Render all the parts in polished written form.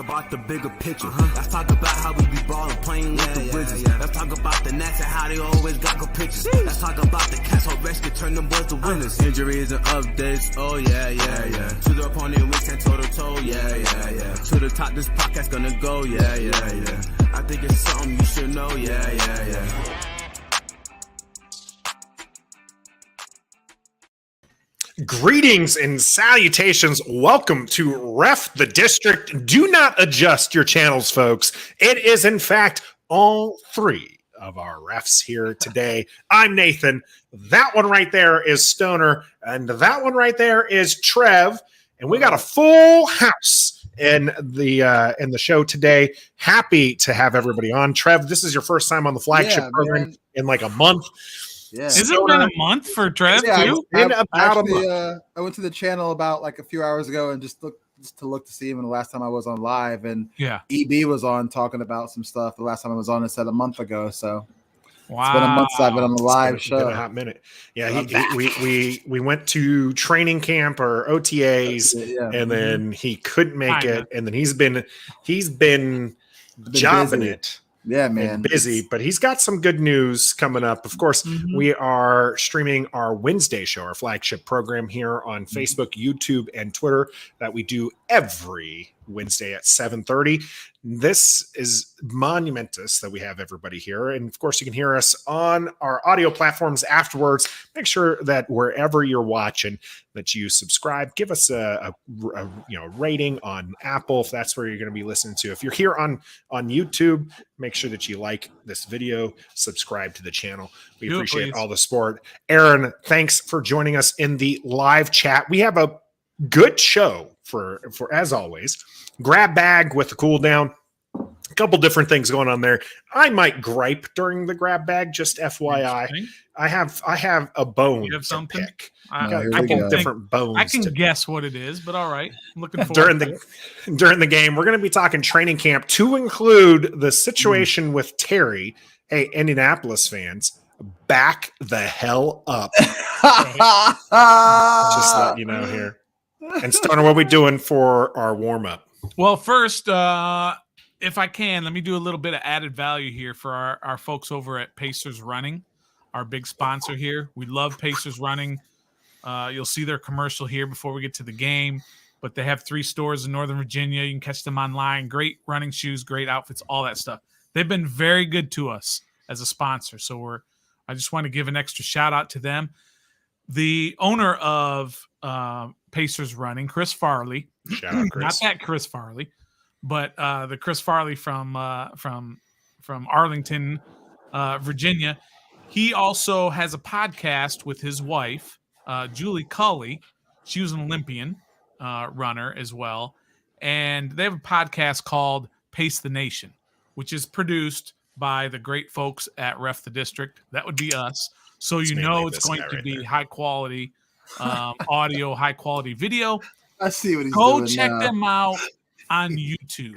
about the bigger picture. Let's talk about how we be ballin', playing with the Wizards. Let's talk about the Nats and how they always got good pictures. Let's talk about the Cats, how Rex can turn them boys to winners. Injuries and updates, oh yeah. To the opponent, we stand toe to toe, yeah. To the top, this podcast gonna go, yeah. I think it's something you should know, yeah. Greetings and salutations. Welcome to Ref the District. Do not adjust your channels, folks. It is, in fact, all three of our refs here today. I'm Nathan. That one right there is Stoner. And that one right there is Trev. And we got a full house in the show today. Happy to have everybody on. Trev, this is your first time on the flagship program in like a month. Yeah. Has it been a month for Trev too? I went to the channel about like a few hours ago and just looked to see him. And the last time I was on live, and EB was on talking about some stuff. The last time I was on, it said a month ago. So it's been a month since I've been on the live show. Been a hot minute. Yeah, we went to training camp or OTAs, and then he couldn't make it, and then he's been jobbing busy. it. Yeah, man. Busy, but he's got some good news coming up. Of course, we are streaming our Wednesday show, our flagship program here on Facebook, YouTube, and Twitter that we do every Wednesday at 7:30. This is monumentous that we have everybody here. And of course, you can hear us on our audio platforms afterwards. Make sure that wherever you're watching that you subscribe. Give us a rating on Apple if that's where you're going to be listening to. If you're here on YouTube, make sure that you like this video, subscribe to the channel. We appreciate all the support. Aaron, thanks for joining us in the live chat. We have a good show for as always. Grab bag with the cool down. A couple different things going on there. I might gripe during the grab bag, just FYI. I have a bone. You have something? To pick. I can different bones. I can guess what it is, but all right. I'm looking forward during the game. We're going to be talking training camp to include the situation with Terry. Hey, Indianapolis fans, back the hell up. Just let you know here. And Stoner, what are we doing for our warm up? Well, first, if I can, let me do a little bit of added value here for our folks over at Pacers Running, our big sponsor here. We love Pacers Running. You'll see their commercial here before we get to the game, but they have 3 stores in Northern Virginia. You can catch them online. Great running shoes, great outfits, all that stuff. They've been very good to us as a sponsor, so I just want to give an extra shout out to them. The owner of Pacers Running, Chris Farley. Shout out, Chris. Not that Chris Farley, but the Chris Farley from Arlington, Virginia. He also has a podcast with his wife, Julie Cully. She was an Olympian runner as well. And they have a podcast called Pace the Nation, which is produced by the great folks at Ref the District. That would be us. So it's going to be high quality audio, high quality video. I see what he's doing. Go check them out on YouTube.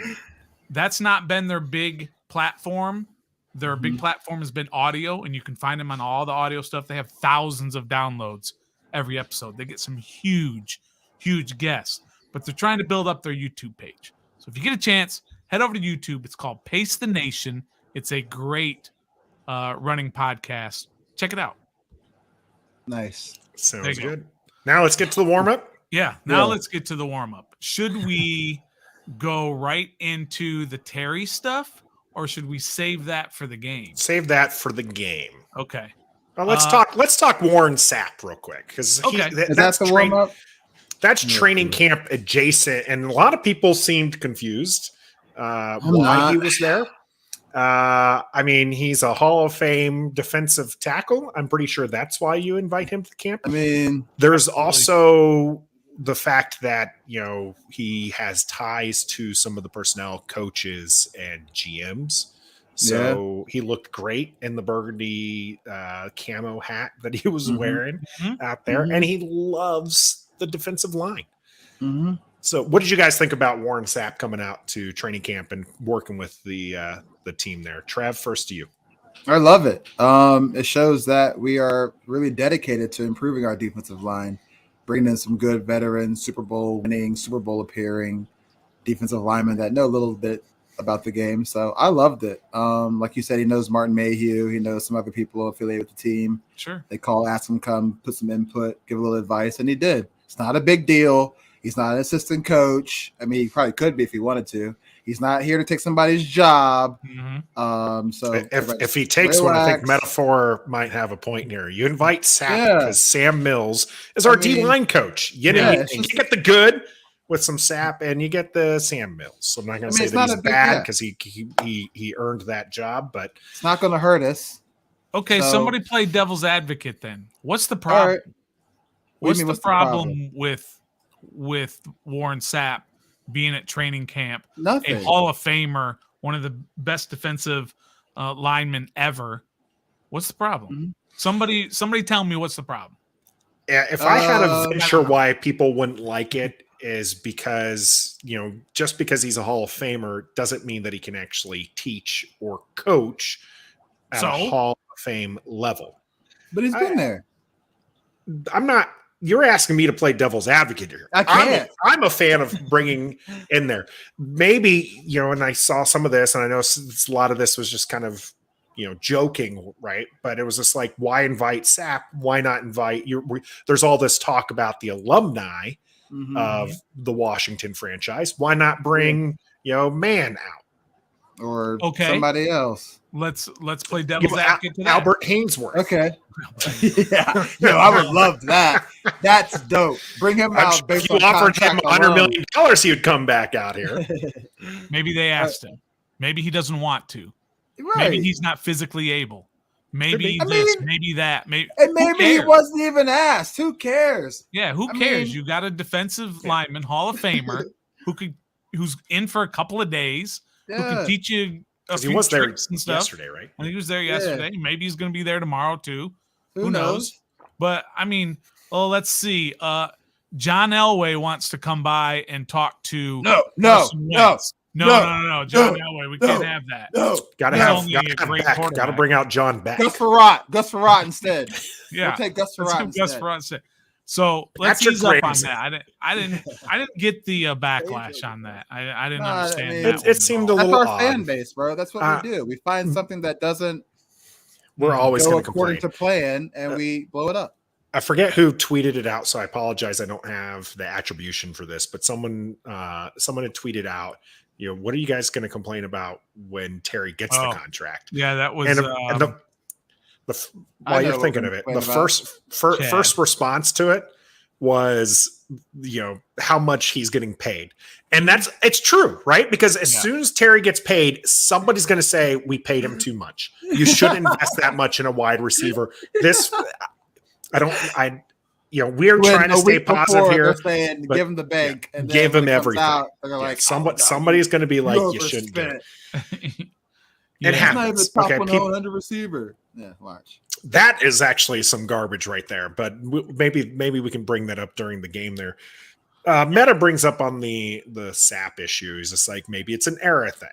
That's not been their big platform. Their big platform has been audio, and you can find them on all the audio stuff. They have thousands of downloads every episode. They get some huge guests, but they're trying to build up their YouTube page. So if you get a chance, head over to YouTube. It's called Pace the Nation. It's a great running podcast. Check it out. Nice. Sounds good. Now let's get to the warm-up. Let's get to the warm-up. Should we go right into the Terry stuff, or should we save that for the game? Save that for the game. Okay. Well, let's talk Warren Sapp real quick, because that's the warm-up. That's training camp adjacent, and a lot of people seemed confused why he was there. I mean, he's a Hall of Fame defensive tackle. I'm pretty sure that's why you invite him to the camp. I mean, there's also the fact that, he has ties to some of the personnel coaches and GMs. So he looked great in the burgundy camo hat that he was wearing out there. And he loves the defensive line. So what did you guys think about Warren Sapp coming out to training camp and working with the team there? Trev, first to you. I love it. It shows that we are really dedicated to improving our defensive line, bringing in some good veterans, Super Bowl winning, Super Bowl appearing defensive linemen that know a little bit about the game. So I loved it. Like you said, he knows Martin Mayhew. He knows some other people affiliated with the team. Sure. They ask him, come put some input, give a little advice, and he did. It's not a big deal. He's not an assistant coach. I mean, he probably could be if he wanted to. He's not here to take somebody's job. So if he takes one, I think metaphor might have a point here. You invite Sapp because Sam Mills is our D-line coach. You get the good with some Sapp, and you get the Sam Mills. So I'm not going to say that he's bad because he earned that job, but it's not going to hurt us. Okay, somebody play devil's advocate then. What's the problem? Right. What's the problem with Warren Sapp being at training camp? Nothing. A Hall of Famer, one of the best defensive linemen ever. What's the problem? Somebody tell me what's the problem. Yeah, if I had a venture why people wouldn't like it is because, just because he's a Hall of Famer doesn't mean that he can actually teach or coach at a Hall of Fame level. But he's been there. You're asking me to play devil's advocate here. I can't. I'm a fan of bringing in there. Maybe, and I saw some of this, and I know a lot of this was just kind of, joking, right? But it was just like, why invite Sapp? Why not invite you? There's all this talk about the alumni of the Washington franchise. Why not bring, Man out? Or somebody else. Let's play devil's advocate to that. Albert Hainsworth. Okay. I would love that. That's dope. Bring him out. If you offered him $100 million, he would come back out here. Maybe they asked him. Maybe he doesn't want to. Right. Maybe he's not physically able. Maybe maybe that. Maybe he wasn't even asked. Who cares? Yeah, who cares? You got a defensive lineman, Hall of Famer, who's in for a couple of days, who can teach you a few tricks and stuff. Yesterday, right? And he was there yesterday. Yeah. Maybe he's going to be there tomorrow too. Who knows? But I mean, let's see. John Elway wants to come by and talk to. No. John Elway, we can't have that. Gotta bring out John back. Gus Farrat instead. Yeah, we'll take Gus Farrat instead. So let's ease up on that. I didn't get the backlash on that. I didn't understand that. It seemed a little odd. That's our fan base, bro. That's what we do. We find something that doesn't. We're always going to according to plan, and we blow it up. I forget who tweeted it out, so I apologize. I don't have the attribution for this, but someone had tweeted out. What are you guys going to complain about when Terry gets the contract? Yeah, that was. While you're thinking of it, the first response to it was, how much he's getting paid, and it's true, right? Because as soon as Terry gets paid, somebody's going to say we paid him too much. You shouldn't invest that much in a wide receiver. We're trying to stay positive here. Saying, give him the bank and give him everything. Out, they're like, somebody's going to be like, you shouldn't do it. It happens. Not even top 100 receiver. Yeah, watch. That is actually some garbage right there. But maybe we can bring that up during the game there. Meta brings up on the Sapp issues. It's like maybe it's an era thing.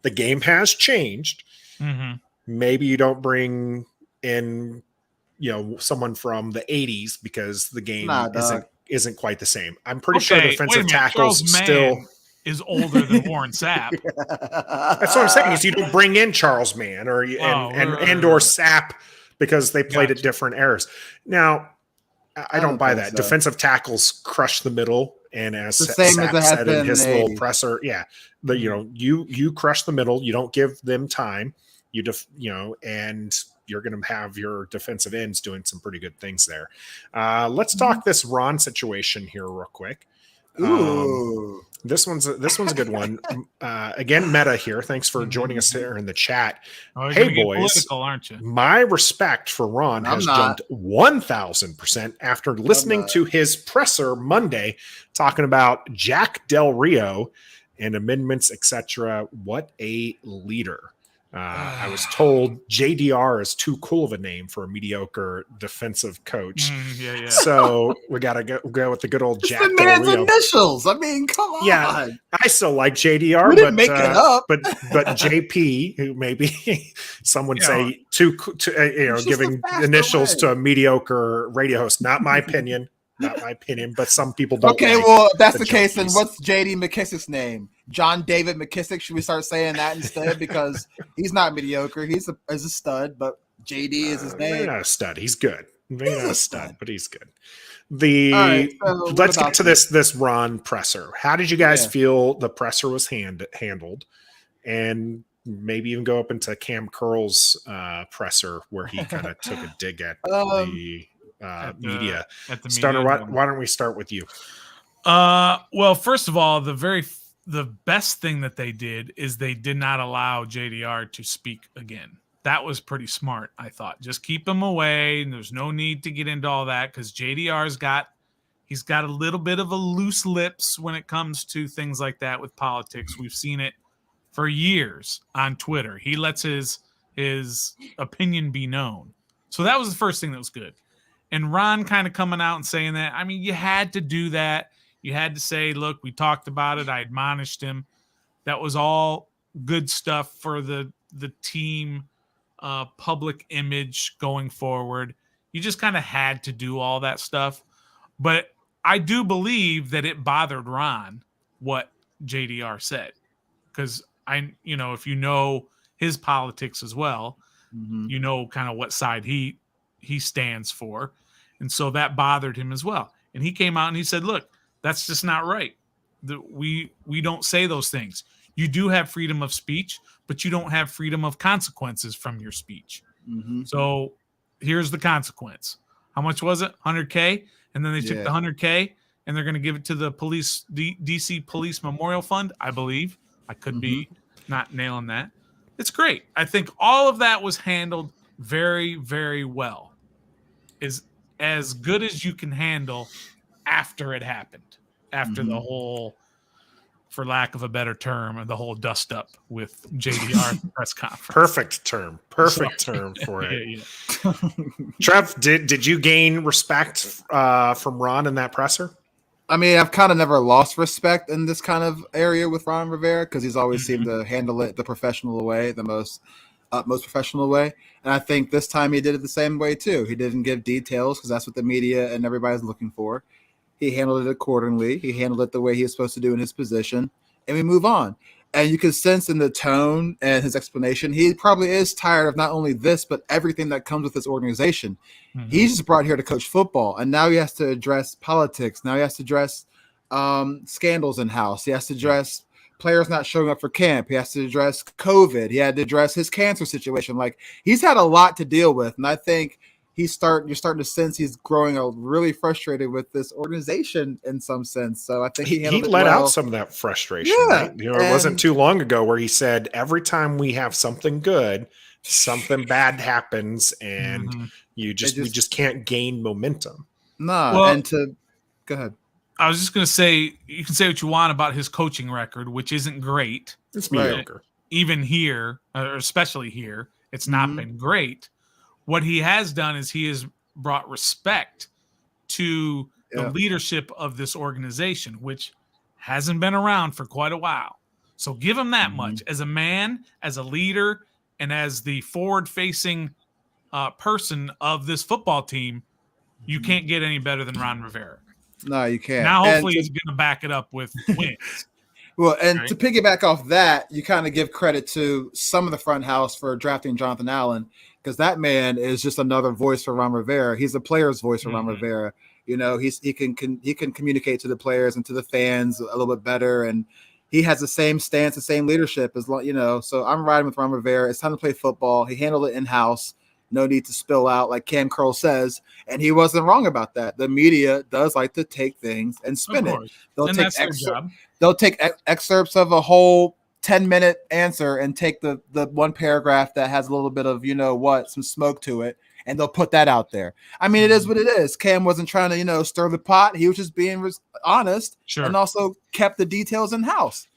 The game has changed. Mm-hmm. Maybe you don't bring in someone from the 80s because the game isn't quite the same. I'm pretty sure defensive tackles still is older than Warren Sapp. That's what I'm saying. Is you don't bring in Charles Mann or Sapp because they played at different eras. Now, I don't buy that. So. Defensive tackles crush the middle, and as Sapp said in his little presser, you crush the middle. You don't give them time. And you're going to have your defensive ends doing some pretty good things there. Let's talk this Ron situation here real quick. This one's a good one. Again, Meta here. Thanks for joining us here in the chat. Hey boys, political, aren't you? My respect for Ron has jumped 1,000% after listening to his presser Monday, talking about Jack Del Rio and amendments, etc. What a leader. I was told JDR is too cool of a name for a mediocre defensive coach. So we got to go with the good old Jack Del Rio. The man's initials. I mean, come on. Yeah, I still like JDR. We didn't make it up. But JP, who maybe someone say giving initials to a mediocre radio host. Not my opinion. not my opinion, but some people don't. Okay, like well, if that's the case, junkies. then what's J.D. McKissick's name? John David McKissick? Should we start saying that instead? Because he's not mediocre. He's a stud, but J.D. is his name. Maybe not a stud. He's good. Maybe not a stud, but he's good. So Let's get to this Ron presser. How did you guys feel the presser was handled? And maybe even go up into Cam Curl's presser where he kind of took a dig at the media. Stunner, why don't we start with you? Well, first of all, the best thing that they did is they did not allow JDR to speak again. That was pretty smart, I thought. Just keep him away. And there's no need to get into all that because JDR's got a little bit of a loose lips when it comes to things like that with politics. We've seen it for years on Twitter. He lets his opinion be known. So that was the first thing that was good. And Ron kind of coming out and saying that, I mean, you had to do that. You had to say, look, we talked about it. I admonished him. That was all good stuff for the team public image going forward. You just kind of had to do all that stuff. But I do believe that it bothered Ron what JDR said. Because if you know his politics as well, you know kind of what side he stands for. And so that bothered him as well. And he came out and he said, look, that's just not right. We don't say those things. You do have freedom of speech, but you don't have freedom of consequences from your speech. So here's the consequence. How much was it? 100K. And then they took the 100K and they're going to give it to the DC Police Memorial Fund, I believe. I could be not nailing that. It's great. I think all of that was handled very, very well. Is as good as you can handle after it happened, after the whole, for lack of a better term, the whole dust up with JDR press conference. Perfect term for it. Trev, did you gain respect from Ron in that presser? I mean, I've kind of never lost respect in this kind of area with Ron Rivera because he's always seemed to handle it the professional way, the most professional way. And I think this time he did it the same way too. He didn't give details because that's what the media and everybody's looking for. He handled it accordingly. He handled it the way he was supposed to do in his position, and we move on. And you can sense in the tone and his explanation, he probably is tired of not only this, but everything that comes with this organization. He's just brought here to coach football, and now he has to address politics. Now he has to address scandals in-house. He has to address players not showing up for camp. He has to address COVID. He had to address his cancer situation. Like, he's had a lot to deal with, and I think you're starting to sense he's growing really frustrated with this organization in some sense. So I think he let out some of that frustration. Yeah, right? It wasn't too long ago where he said, every time we have something good, something bad happens, and we just can't gain momentum. Go ahead. I was just going to say, you can say what you want about his coaching record, which isn't great. It's mediocre. Even here, or especially here, it's not been great. What he has done is he has brought respect to the leadership of this organization, which hasn't been around for quite a while. So give him that much. As a man, as a leader, and as the forward-facing person of this football team, you can't get any better than Ron Rivera. No, you can't. Now, hopefully, he's going to back it up with wins. Well, and to piggyback off that, you kind of give credit to some of the front house for drafting Jonathan Allen, because that man is just another voice for Ron Rivera. He's a player's voice for Ron Rivera. You know, he can communicate to the players and to the fans a little bit better, and he has the same stance, the same leadership as So I'm riding with Ron Rivera. It's time to play football. He handled it in house. No need to spill out, like Cam Curl says, and he wasn't wrong about that. The media does like to take things and spin it. They'll take excerpts of a whole 10-minute answer and take the one paragraph that has a little bit of some smoke to it, and they'll put that out there. I mean, it is what it is. Cam wasn't trying to stir the pot. He was just being honest, and also kept the details in house.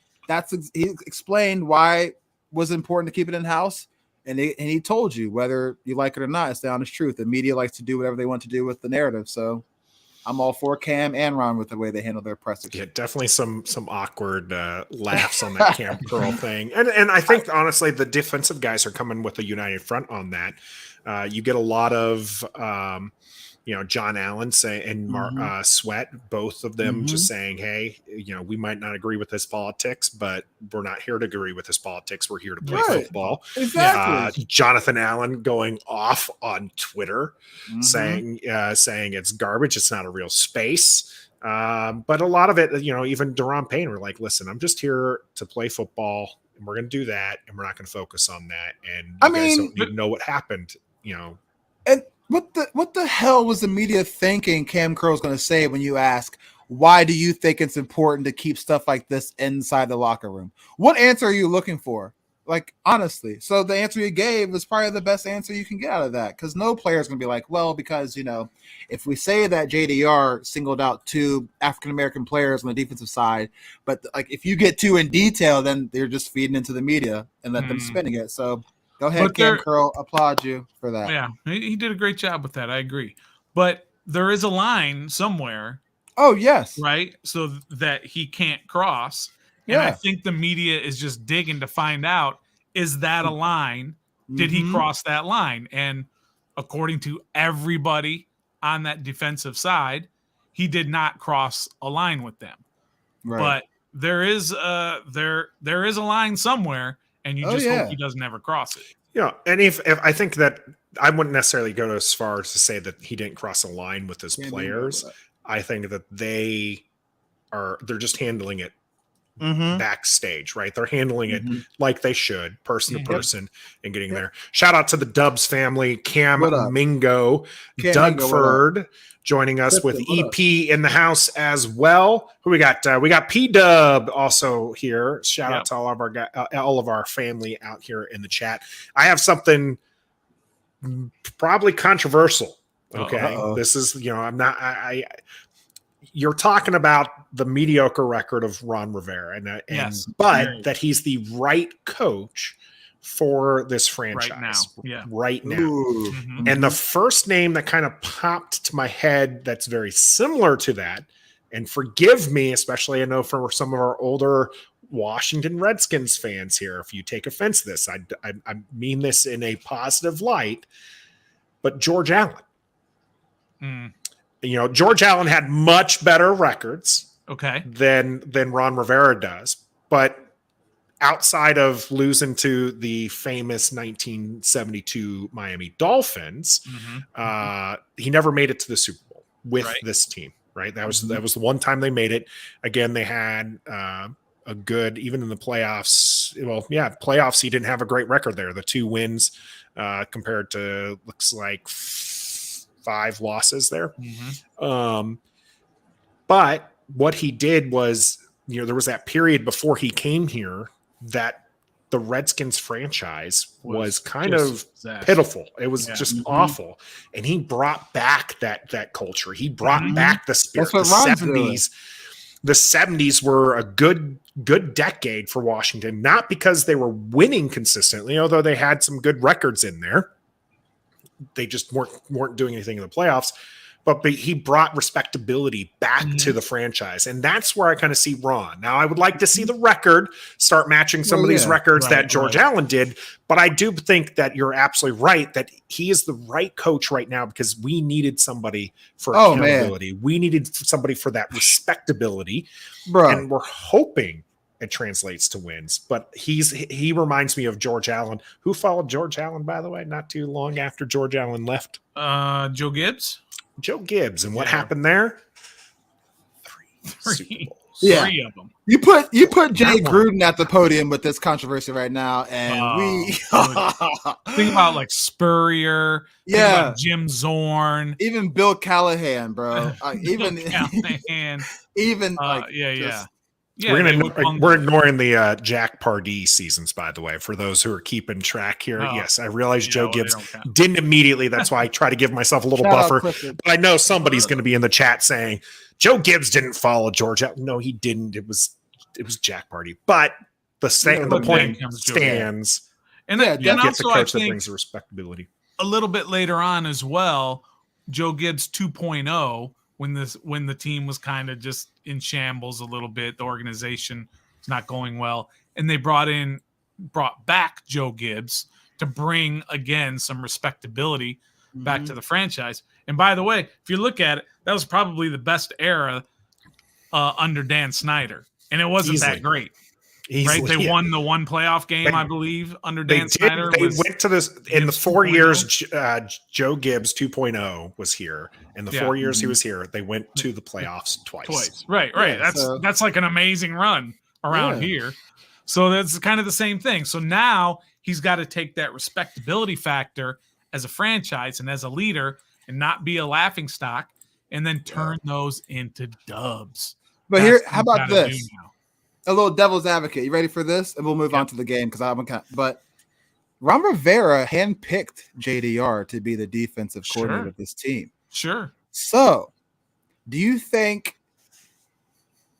He explained why it was important to keep it in house. And he told you, whether you like it or not, it's the honest truth. The media likes to do whatever they want to do with the narrative. So I'm all for Cam and Ron with the way they handle their pressers. Yeah, definitely some awkward laughs on that Cam Curl thing. And I think, honestly, the defensive guys are coming with a united front on that. You get a lot of, John Allen and Sweat, both of them just saying, hey, we might not agree with his politics, but we're not here to agree with his politics. We're here to play football. Exactly. Jonathan Allen going off on Twitter saying it's garbage. It's not a real space. But a lot of it, even DaRon Payne were like, listen, I'm just here to play football, and we're going to do that, and we're not going to focus on that. And you guys don't need to know what happened, And what the hell was the media thinking Cam Curl's going to say when you ask, why do you think it's important to keep stuff like this inside the locker room? What answer are you looking for? Like, honestly. So the answer you gave was probably the best answer you can get out of that, because no player is going to be like, well, because, if we say that JDR singled out 2 African-American players on the defensive side, but like if you get too in detail, then they're just feeding into the media and let them spinning it. So go ahead, Cam Curl. Applaud you for that. Yeah, he did a great job with that. I agree. But there is a line somewhere. Oh, yes. Right? So that he can't cross. And I think the media is just digging to find out, is that a line? Did he cross that line? And according to everybody on that defensive side, he did not cross a line with them. Right. But there is there is a line somewhere, and you just hope he doesn't ever cross it. And if I think that I wouldn't necessarily go as far as to say that he didn't cross a line with his players. I think that they're just handling it backstage, right? They're handling it like they should, person to person, and getting there. Shout out to the Dubs family, Cam Mingo, Dougford, joining us with EP in the house as well. Who we got? We got P Dub also here. Shout out to all of our family out here in the chat. I have something probably controversial. Okay, this is you're talking about the mediocre record of Ron Rivera, but that he's the right coach for this franchise right now. And the first name that kind of popped to my head that's very similar to that, and forgive me, especially I know for some of our older Washington Redskins fans here, if you take offense to this, I mean this in a positive light, but George Allen. George Allen had much better records than Ron Rivera does. But outside of losing to the famous 1972 Miami Dolphins, he never made it to the Super Bowl with this team, right? That was the one time they made it. Again, they had a good, even in the playoffs. Well, playoffs, he didn't have a great record there. The 2 wins compared to, looks like 5 losses there. But what he did was, there was that period before he came here that the Redskins franchise was kind of pitiful. It was just awful. And he brought back that culture. He brought back the spirit. The 70s were a good decade for Washington, not because they were winning consistently, although they had some good records in there. They just weren't doing anything in the playoffs, but he brought respectability back to the franchise. And that's where I kind of see Ron. Now, I would like to see the record start matching some of these records that George Allen did, but I do think that you're absolutely right that he is the right coach right now, because we needed somebody for accountability. We needed somebody for that respectability. And we're hoping it translates to wins, but he reminds me of George Allen. Who followed George Allen, by the way, not too long after George Allen left? Joe Gibbs. Joe Gibbs, and what happened there? 3 Super Bowls. 3 of them. You put Jay Gruden at the podium with this controversy right now, and we think about like Spurrier, think about Jim Zorn, even Bill Callahan, bro. We're ignoring the Jack Pardee seasons, by the way, for those who are keeping track here. Yes, I realize Joe Gibbs didn't immediately. That's why I try to give myself a little buffer. But I know somebody's going to be in the chat saying Joe Gibbs didn't follow George. No, he didn't. It was Jack Pardee. But the point stands. And get also, the coach that brings the respectability. A little bit later on as well, Joe Gibbs 2.0. When the team was kind of just in shambles a little bit, the organization was not going well, and they brought back Joe Gibbs to bring again some respectability. back to the franchise. And by the way, if you look at it, that was probably the best era under Dan Snyder. And it wasn't that great. Right? They won the one playoff game, I believe, under Dan Snyder. They went to this in the 4 years. Joe Gibbs 2.0 was here. In the 4 years he was here, they went to the playoffs twice. Right. Yeah, that's like an amazing run around here. So that's kind of the same thing. So now he's got to take that respectability factor as a franchise and as a leader and not be a laughingstock and then turn those into dubs. But here, how about this? A little devil's advocate. You ready for this? And we'll move on to the game because I haven't. But Ron Rivera handpicked JDR to be the defensive coordinator of this team. Sure. So, do you think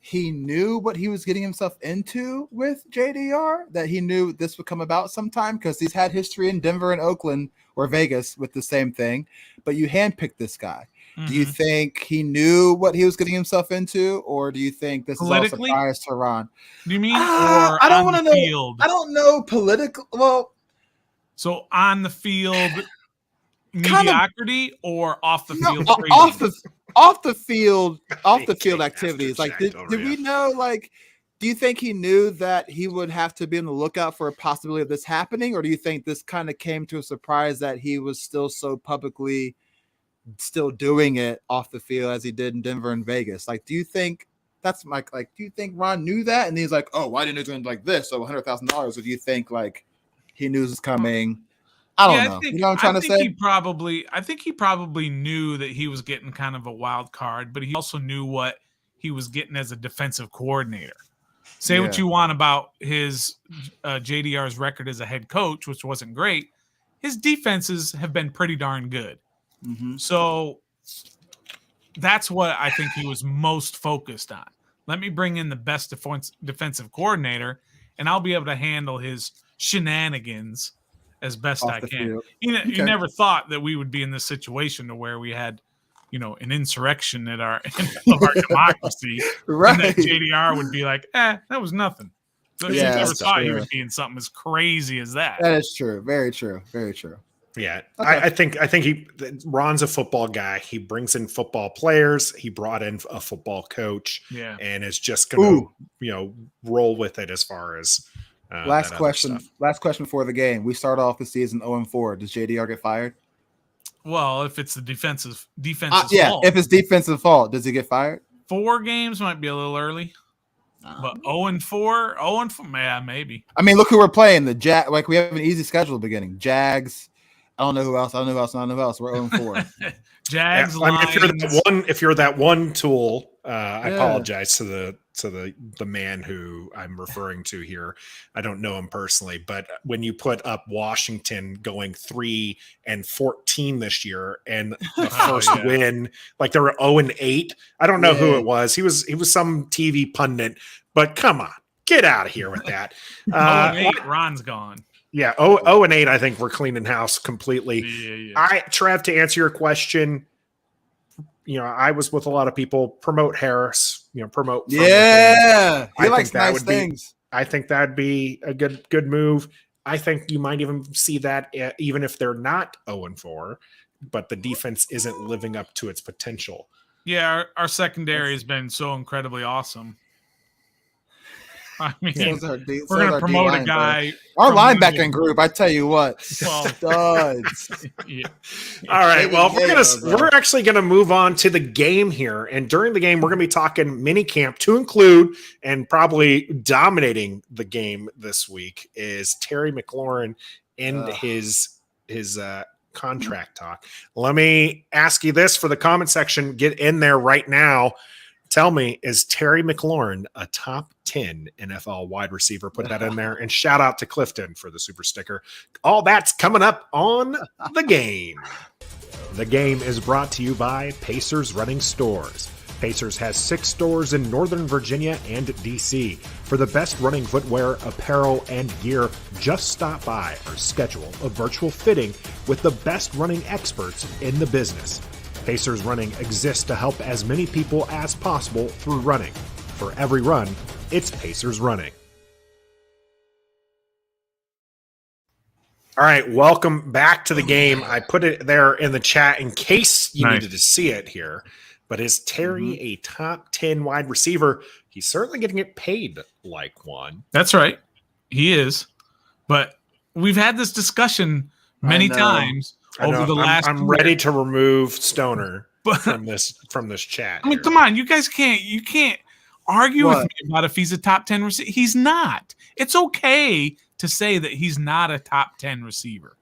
he knew what he was getting himself into with JDR? That he knew this would come about sometime because he's had history in Denver and Oakland or Vegas with the same thing. But you handpicked this guy. Do you think he knew what he was getting himself into, or do you think this is all a surprise to Ron? Do you mean I don't want to know. Field? I don't know political. Well, so on the field mediocrity or off the field? Off the field activities. Like, did we know? Like, do you think he knew that he would have to be on the lookout for a possibility of this happening, or do you think this kind of came to a surprise that he was still so publicly still doing it off the field as he did in Denver and Vegas? Like, do you think that's do you think Ron knew that and he's like, oh, why didn't he do it like this? So $100,000, or do you think like he knew this coming? I don't know. You know what I'm trying to say? I think he probably knew that he was getting kind of a wild card, but he also knew what he was getting as a defensive coordinator. Say what you want about his JDR's record as a head coach, which wasn't great. His defenses have been pretty darn good. So that's what I think he was most focused on. Let me bring in the best defensive coordinator, and I'll be able to handle his shenanigans as best I can. You never thought that we would be in this situation to where we had, an insurrection of our democracy, right? And that JDR would be like, that was nothing. So you never thought he would be in something as crazy as that. That is true. Very true. Very true. Yeah, okay. I think Ron's a football guy. He brings in football players. He brought in a football coach, and is just going to roll with it as far as last question before the game. We start off the season 0-4. Does JDR get fired? Well, if it's the defensive fault. If it's defensive fault, does he get fired? 4 games might be a little early. But 0-4, yeah, maybe. I mean, look who we're playing. The we have an easy schedule at the beginning. Jags. I don't know who else. We're 0-4. Jags. I mean, if you're that one tool, I apologize to the man who I'm referring to here. I don't know him personally, but when you put up Washington going 3-14 this year and the first win, like they were 0-8. I don't know who it was. He was some TV pundit, but come on, get out of here with that. 0-8, Ron's gone. Yeah, 0-8. I think we're cleaning house completely. Yeah. Trev, to answer your question, I was with a lot of people. Promote Harris. Promote. Yeah, he likes nice things. I think that'd be a good move. I think you might even see that even if they're not 0-4, but the defense isn't living up to its potential. Yeah, our secondary has been so incredibly awesome. I mean, we're going to promote a guy. Our linebacking group, I tell you what, studs. All right. Well, we're actually going to move on to the game here. And during the game, we're going to be talking minicamp to include, and probably dominating the game this week, is Terry McLaurin and his contract talk. Let me ask you this for the comment section. Get in there right now. Tell me, is Terry McLaurin a top 10 NFL wide receiver? Put that in there. And shout out to Clifton for the super sticker. All that's coming up on The Game. The Game is brought to you by Pacers Running Stores. Pacers has 6 stores in Northern Virginia and DC. For the best running footwear, apparel, and gear, just stop by or schedule a virtual fitting with the best running experts in the business. Pacers Running exists to help as many people as possible through running. For every run, it's Pacers Running. All right, welcome back to the game. I put it there in the chat in case you needed to see it here. But is Terry a top 10 wide receiver? He's certainly getting it paid like one. That's right. He is. But we've had this discussion many times over the last I'm ready to remove Stoner from this chat. I mean, come on, you guys can't argue with me about if he's a top 10 receiver. He's not. It's okay to say that he's not a top 10 receiver.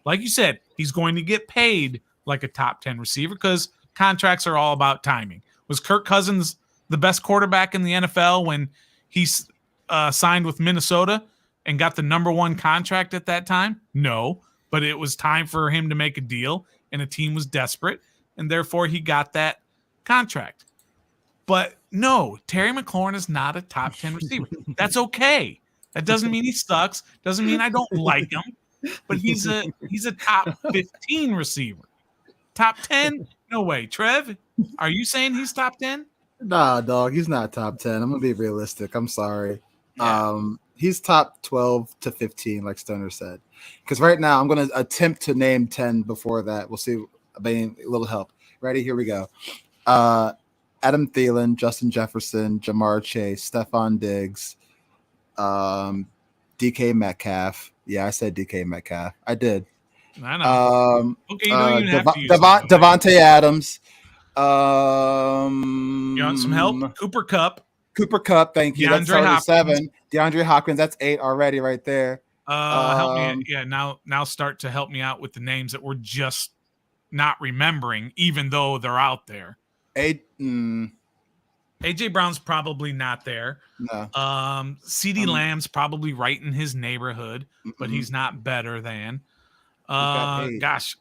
Like you said, he's going to get paid like a top 10 receiver because contracts are all about timing. Was Kirk Cousins the best quarterback in the NFL when he signed with Minnesota and got the #1 contract at that time? No, but it was time for him to make a deal, and a team was desperate, and therefore he got that contract. But no, Terry McLaurin is not a top 10 receiver. That's okay. That doesn't mean he sucks. Doesn't mean I don't like him. But he's a top 15 receiver. Top 10? No way. Trev, are you saying he's top 10? Nah, dog. He's not top 10. I'm gonna be realistic. I'm sorry. Yeah. He's top 12 to 15, like Stoner said. Because right now I'm gonna attempt to name 10 before that. We'll see. I mean, a little help. Ready? Here we go. Adam Thielen, Justin Jefferson, Jamar Chase, Stephon Diggs, DK Metcalf. Yeah, I said DK Metcalf. I did. I know. Okay, you don't even have to use Devontae Adams. You want some help? Cooper Kupp. Thank you. That's already 7. DeAndre Hopkins. That's 8 already, right there. Help me. Yeah, now start to help me out with the names that we're just not remembering, even though they're out there. AJ Brown's probably not there. No. CeeDee Lamb's probably right in his neighborhood, but he's not better than. Gosh,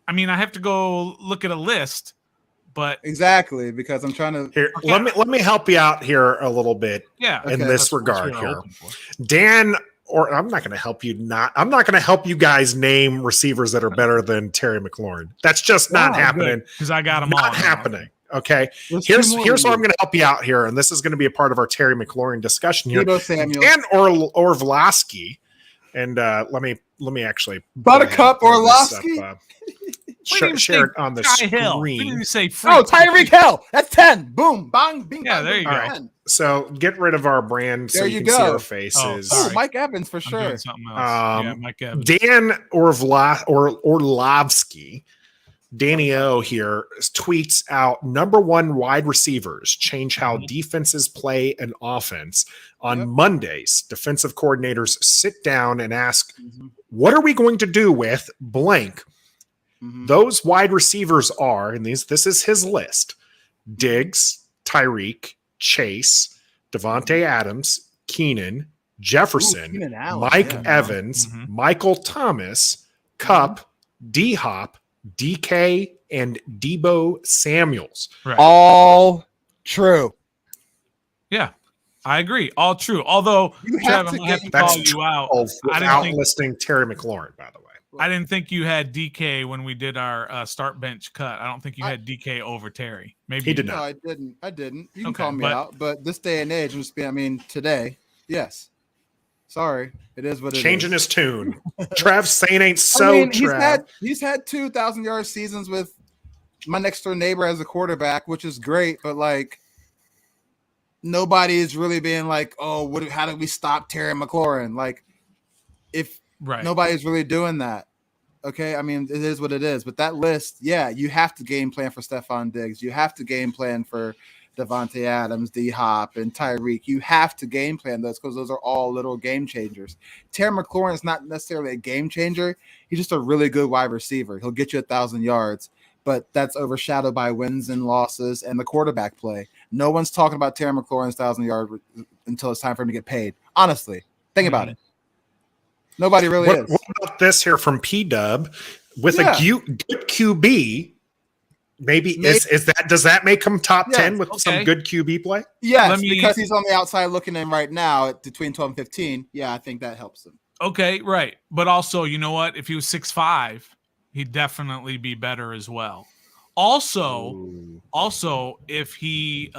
I mean, I have to go look at a list, but exactly because I'm trying to. Here, let me help you out here a little bit. Yeah, in this regard here, Dan. Or I'm not going to help you. I'm not going to help you guys name receivers that are better than Terry McLaurin. That's just not happening. Because I got them all. Not happening. Okay. Here's where I'm going to help you out here, and this is going to be a part of our Terry McLaurin discussion here. And Orlovsky, and let me actually Buttercup Orlovsky. Share it on the screen. Didn't you say Tyreek Hill. That's 10. Boom, bang, bing. Yeah, there you go. Right. So get rid of our brand so you can see our faces. Oh, Mike Evans for sure. Something else. Yeah, Mike Evans. Dan Orlovsky, Danny O here tweets out #1 wide receivers change how defenses play an offense. On Mondays, defensive coordinators sit down and ask, what are we going to do with blank? Those wide receivers are, and this is his list: Diggs, Tyreek, Chase, Devontae Adams, Keenan, Jefferson, Mike Evans, Michael Thomas, Kupp, D-Hop, DK, and Debo Samuels. Right. All true. Yeah, I agree. All true. Although, Trev, I'm going to have to call you out. Without listing Terry McLaurin, by the way. I didn't think you had DK when we did our start bench cut. I don't think you had DK over Terry. Maybe he did not. No, I didn't. You can call me out, but this day and age, today, yes. Sorry, it is what it is. Changing his tune. Trev saying ain't so. He's had 2,000-yard seasons with my next door neighbor as a quarterback, which is great, but like nobody is really being like, oh, how do we stop Terry McLaurin? Like, if nobody's really doing that. Okay, I mean, it is what it is. But that list, you have to game plan for Stephon Diggs. You have to game plan for Devontae Adams, D-Hop, and Tyreek. You have to game plan those because those are all little game changers. Terry McLaurin is not necessarily a game changer. He's just a really good wide receiver. He'll get you 1,000 yards, but that's overshadowed by wins and losses and the quarterback play. No one's talking about Terry McLaurin's 1,000-yard until it's time for him to get paid. Honestly, think about it. Nobody really is. What about this here from P-Dub? With a good QB, maybe is that, does that make him top 10 with some good QB play? Yes, because he's on the outside looking in right now between 12 and 15. Yeah, I think that helps him. Okay, right. But also, you know what? If he was 6'5", he'd definitely be better as well. Also, if he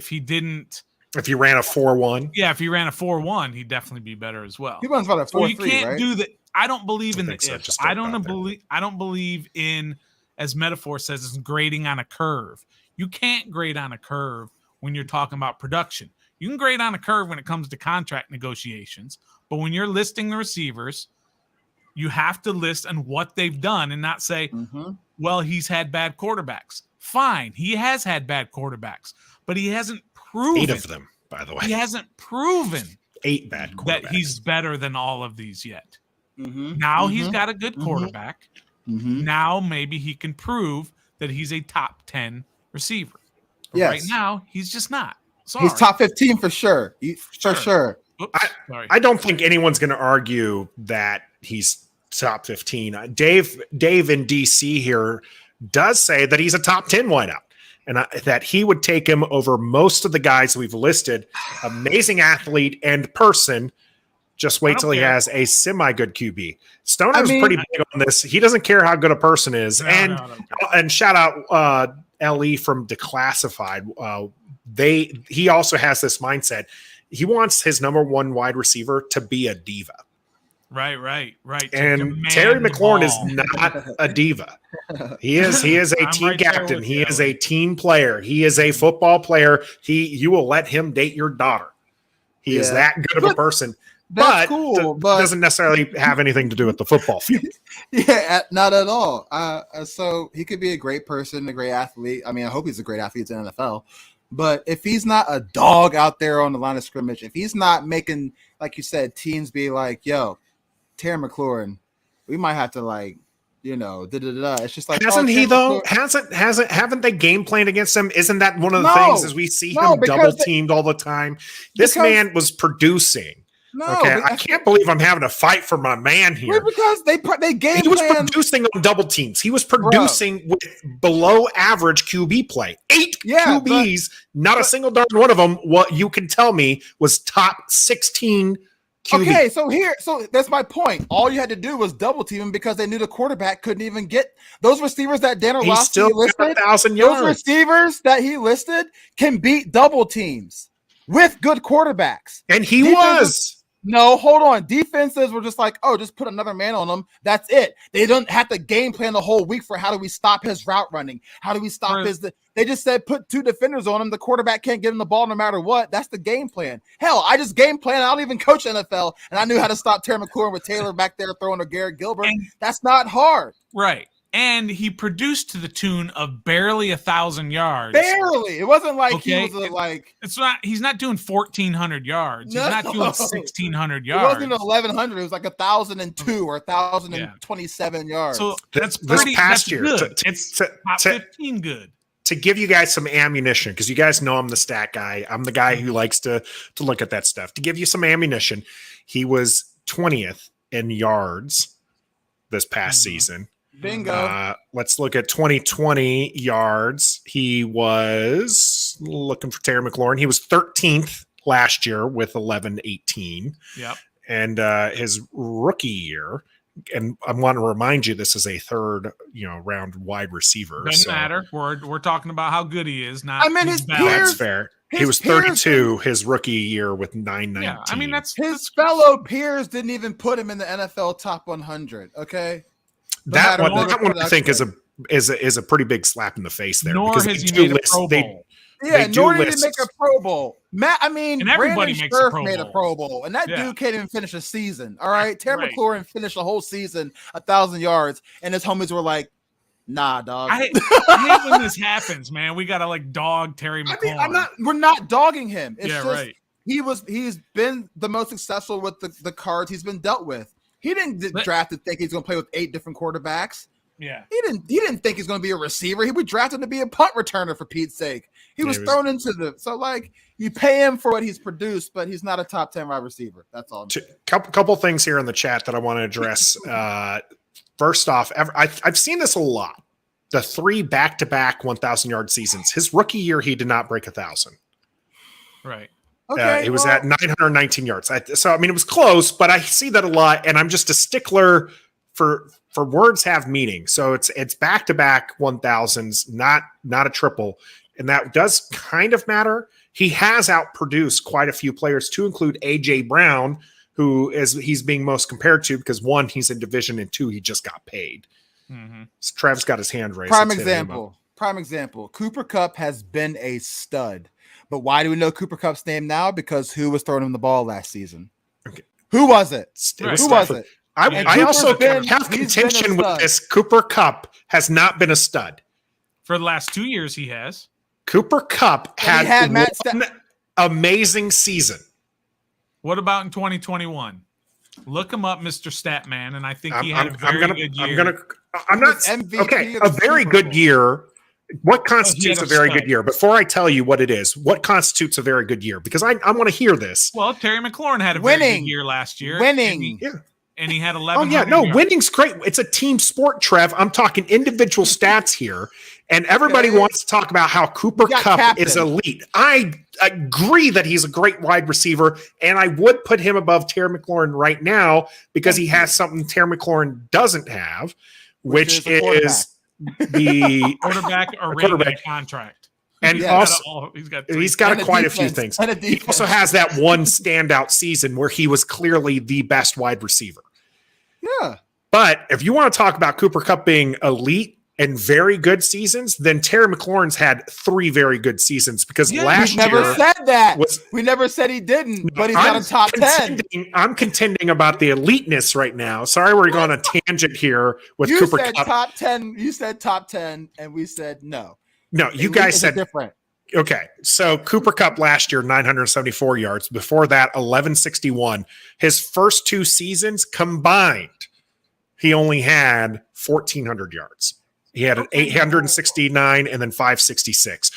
didn't. If he ran a 4.1, if he ran a 4.1, he'd definitely be better as well. He runs about a 4.3, so you can't right? do that. I don't believe in the so. if. I don't believe in, as metaphor says, it's grading on a curve. You can't grade on a curve when you're talking about production. You can grade on a curve when it comes to contract negotiations, but when you're listing the receivers, you have to list on what they've done and not say, well, he's had bad quarterbacks. Fine, he has had bad quarterbacks, but he hasn't proven 8 of them, by the way. He hasn't proven 8 bad quarterbacks that he's better than all of these yet. Now he's got a good quarterback. Now maybe he can prove that he's a top 10 receiver. But right now, he's just not. Sorry. He's top 15 for sure. For sure. Oops, I don't think anyone's going to argue that he's top 15. Dave in DC here does say that he's a top 10 wideout and that he would take him over most of the guys we've listed. Amazing athlete and person. Just wait till he has a semi-good QB. Stoner's pretty big on this. He doesn't care how good a person is. And shout out LE from Declassified. He also has this mindset. He wants his number one wide receiver to be a diva. Right. And Terry McLaurin is not a diva. He is a team captain. He is a team player. He is a football player. You will let him date your daughter. He is that good of a person. That's cool, but doesn't necessarily have anything to do with the football field. Yeah, not at all. So he could be a great person, a great athlete. I mean, I hope he's a great athlete in the NFL. But if he's not a dog out there on the line of scrimmage, if he's not making, like you said, teams be like, yo, Terry McLaurin, we might have to It's just like hasn't he though? Haven't they game planned against him? Isn't that one of the things as we see him double teamed all the time? This man was producing. I can't believe I'm having a fight for my man here. Because they game he was producing on double teams. He was producing with below average QB play. 8 QBs, not a single darn one of them. What you can tell me was top 16 QB. Okay, so that's my point. All you had to do was double team him because they knew the quarterback couldn't even get those receivers that Dan Orlovsky listed. 1,000 yards. Those receivers that he listed can beat double teams with good quarterbacks. And he was. No, hold on. Defenses were just like, just put another man on him. That's it. They don't have to game plan the whole week for how do we stop his route running? How do we stop They just said put 2 defenders on him. The quarterback can't get him the ball no matter what. That's the game plan. Hell, I just game plan. I don't even coach NFL, and I knew how to stop Terry McLaurin with Taylor back there throwing to Garrett Gilbert. That's not hard. Right. And he produced to the tune of barely 1,000 yards. Barely. It wasn't like he was It's not. He's not doing 1,400 yards. He's not doing 1,600 yards. It wasn't 1,100. It was like 1,002 or 1,027 yards. So this past year, it's top 15 good. To give you guys some ammunition, because you guys know I'm the stat guy. I'm the guy who likes to look at that stuff. To give you some ammunition, he was 20th in yards this past season. Bingo. Let's look at 2020 yards. He was looking for Terry McLaurin. He was 13th last year with 1118. Yep. And his rookie year, and I want to remind you, this is a third, round wide receiver. Doesn't matter. We're talking about how good he is. Not. His peers. That's fair. He was 32 his rookie year with 919. Yeah, I mean his fellow peers didn't even put him in the NFL top 100. Okay. That one I think is a pretty big slap in the face there. Nor because has he made a Pro Bowl. Nor did he make a Pro Bowl. And everybody makes a Pro Bowl. made a Pro Bowl, and that dude can't even finish a season. All right, Terry McLaurin finished a whole season, 1,000 yards, and his homies were like, "Nah, dog." I hate when this happens, man. We gotta dog Terry McLaurin. We're not dogging him. It's just, right. He's been the most successful with the cards he's been dealt with. He didn't draft to think he's going to play with 8 different quarterbacks. Yeah. He didn't think he's going to be a receiver. He was drafted to be a punt returner, for Pete's sake. He was thrown into you pay him for what he's produced, but he's not a top 10 wide receiver. That's all. Couple things here in the chat that I want to address. First off, I've seen this a lot. The 3 back-to-back 1,000-yard seasons. His rookie year, he did not break 1,000. Right. Okay, it was at 919 yards. It was close, but I see that a lot, and I'm just a stickler for words have meaning. So it's back-to-back 1,000s, not a triple, and that does kind of matter. He has outproduced quite a few players, to include A.J. Brown, he's being most compared to because one, he's in division, and two, he just got paid. Mm-hmm. So Travis got his hand raised. Prime example. Cooper Kupp has been a stud. But why do we know Cooper Kupp's name now? Because who was throwing him the ball last season? Okay. Who was it? Who was it? I also have contention with this. Cooper Kupp has not been a stud. For the last 2 years, he has. Cooper Kupp had one amazing season. What about in 2021? Look him up, Mr. Statman, and I think he had a very good year. I'm not okay. A very good year. What constitutes a very good year? Before I tell you what it is, what constitutes a very good year? Because I want to hear this. Well, Terry McLaurin had a very good year last year. And he had 11. Oh, yeah. No, winning's great. It's a team sport, Trev. I'm talking individual stats here. And everybody wants to talk about how Cooper Kupp is elite. I agree that he's a great wide receiver, and I would put him above Terry McLaurin right now because he has something Terry McLaurin doesn't have, which is the quarterback contract. And also, he's got quite a few things. He also has that one standout season where he was clearly the best wide receiver. Yeah. But if you want to talk about Cooper Kupp being elite and very good seasons, then Terry McLaurin's had 3 very good seasons because last year... We never said that. We never said he didn't, but he's got a top 10. I'm contending about the eliteness right now. Sorry, we're going on a tangent here with Cooper Kupp. Top 10. You said top 10, and we said no. No, you guys said different. Okay, so Cooper Kupp last year, 974 yards. Before that, 1161. His first 2 seasons combined, he only had 1,400 yards. He had an 869 and then 566.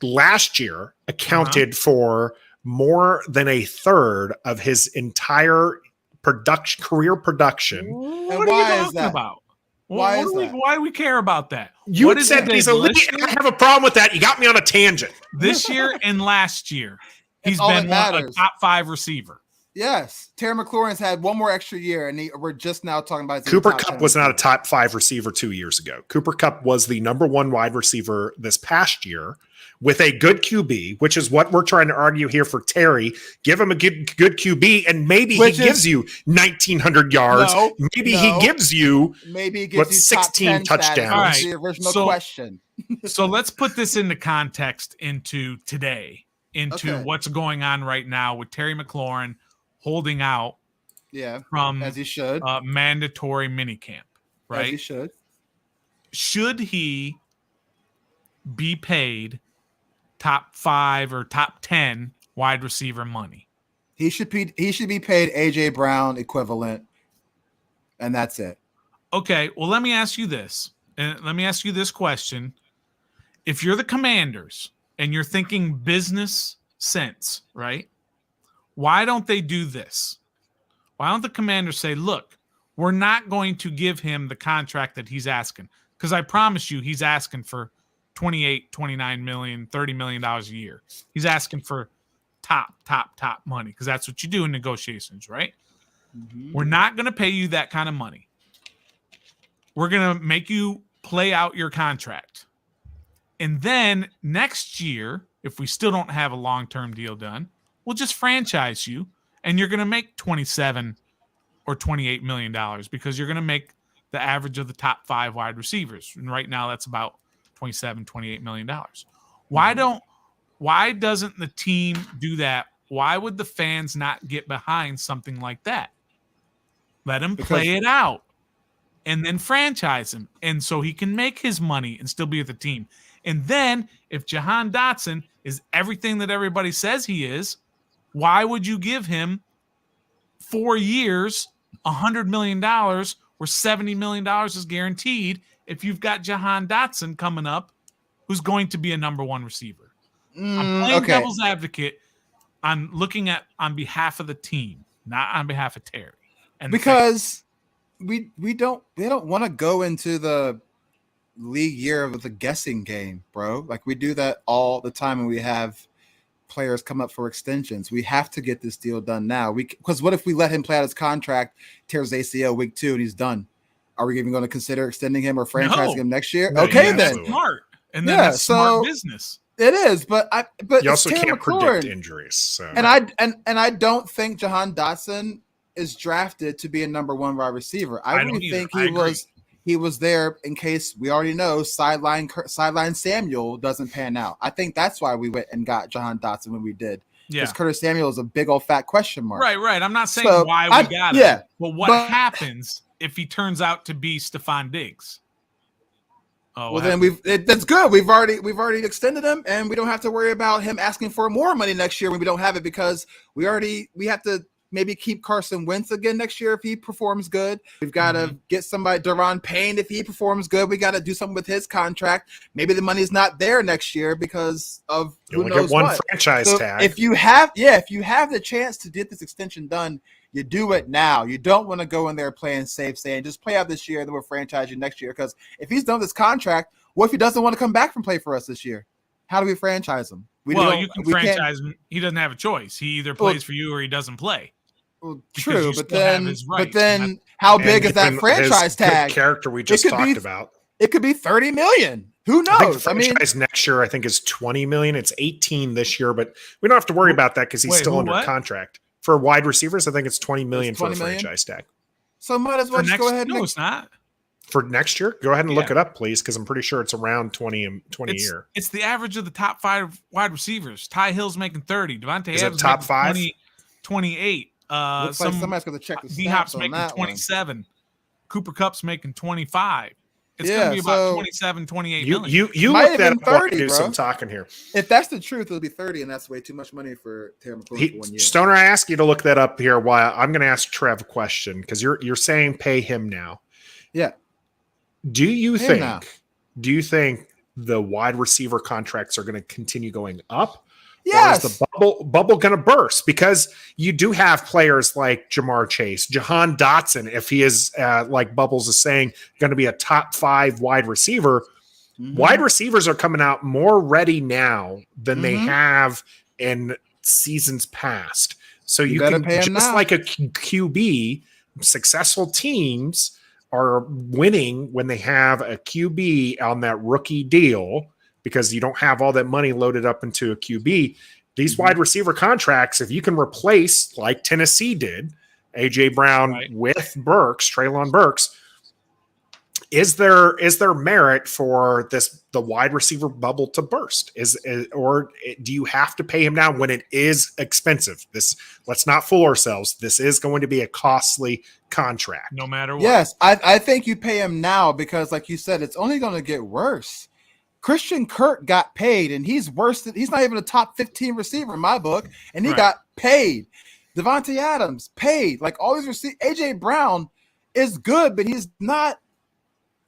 Last year accounted for more than a third of his entire career production. What are you talking about? Why do we care about that? You said he's elite. I have a problem with that. You got me on a tangent. This year and last year, he's been a top 5 receiver. Yes. Terry McLaurin's had one more extra year, and we're just now talking about Cooper Kupp was not a top 5 receiver 2 years ago. Cooper Kupp was the number 1 wide receiver this past year with a good QB, which is what we're trying to argue here for Terry. Give him a good QB, and maybe he gives you 1,900 yards. Maybe he gives you 16 touchdowns. All right. The original question. So let's put this into context into today, what's going on right now with Terry McLaurin holding out from as he should mandatory minicamp, right? As he should. Should he be paid top 5 or top 10 wide receiver money? He should be paid AJ Brown equivalent, and that's it. Okay, well, let me ask you this. And let me ask you this question. If you're the Commanders and you're thinking business sense, right? Why don't they do this? Why don't the Commanders say, look, we're not going to give him the contract that he's asking? Because I promise you he's asking for $28, $29 million, $30 million a year. He's asking for top money because that's what you do in negotiations, right? Mm-hmm. We're not going to pay you that kind of money. We're going to make you play out your contract. And then next year, if we still don't have a long-term deal done, we'll just franchise you, and you're going to make $27 or $28 million because you're going to make the average of the top 5 wide receivers. And right now that's about $27, $28 million. Why doesn't the team do that? Why would the fans not get behind something like that? Let him play it out and then franchise him. And so he can make his money and still be with the team. And then if Jahan Dotson is everything that everybody says he is, why would you give him 4 years, $100 million, where $70 million is guaranteed if you've got Jahan Dotson coming up, who's going to be a number 1 receiver? I'm playing devil's advocate. I'm looking at on behalf of the team, not on behalf of Terry. And because they don't want to go into the league year with a guessing game, bro. Like we do that all the time when we have players come up for extensions. We have to get this deal done now. Because what if we let him play out his contract, tears ACL week 2, and he's done? Are we even going to consider extending him or franchising him next year? Okay, then. Smart. And then that's smart business. It is, but you also can't predict injuries. So. And I don't think Jahan Dotson is drafted to be a number 1 wide receiver. I really think he was there in case we already know sideline Samuel doesn't pan out. I think that's why we went and got Jahan Dotson when we did. Because Curtis Samuel is a big old fat question mark. Right. I'm not saying why we got him. But what happens if he turns out to be Stephon Diggs? Well, then that's good. We've already extended him, and we don't have to worry about him asking for more money next year when we don't have it, because we have to maybe keep Carson Wentz again next year if he performs good. We've got to get somebody, DaRon Payne, if he performs good. We got to do something with his contract. Maybe the money's not there next year because of who knows get one what. franchise tag. If you have the chance to get this extension done, you do it now. You don't want to go in there playing safe, saying just play out this year, then we'll franchise you next year. Because if he's done this contract, what if he doesn't want to come back and play for us this year? How do we franchise him? You can franchise him. He doesn't have a choice. He either plays for you or he doesn't play. Well, true, but then how big is that franchise tag? Character we just talked about. It could be $30 million. Who knows? I mean, next year I think is $20 million. It's 18 this year, but we don't have to worry about that because he's still under contract. For wide receivers, I think it's $20 million for the franchise tag. So might as well just go ahead. No, it's not. For next year, go ahead and look it up, please, because I'm pretty sure it's around 20 a year. It's the average of the top 5 wide receivers. Ty Hill's making 30. Devontae Is Adams it top 5? 28. Looks like somebody's going to check the D-Hop's making 27. Cooper Kupp's making 25. It's going to be about 27, 28 million. You look that up 30, do some talking here. If that's the truth, it'll be 30, and that's way too much money for Terry McLaurin for 1 year. Stoner, I ask you to look that up here while I'm going to ask Trev a question, because you're saying pay him now. Yeah. Do you think the wide receiver contracts are going to continue going up? Yes. Or is the bubble going to burst? Because you do have players like Jamar Chase, Jahan Dotson, if he is, like Bubbles is saying, going to be a top 5 wide receiver. Mm-hmm. Wide receivers are coming out more ready now than they have in seasons past. So you can, just like a QB, successful teams are winning when they have a QB on that rookie deal, because you don't have all that money loaded up into a QB. These wide receiver contracts, if you can replace, like Tennessee did, A.J. Brown with Burks, Treylon Burks, is there merit for the wide receiver bubble to burst? Or do you have to pay him now when it is expensive? Let's not fool ourselves. This is going to be a costly contract. No matter what. Yes, I think you pay him now because, like you said, it's only going to get worse. Christian Kirk got paid, and he's worse than he's not even a top 15 receiver in my book, and he got paid. Devontae Adams paid. Like all these receivers. AJ Brown is good, but he's not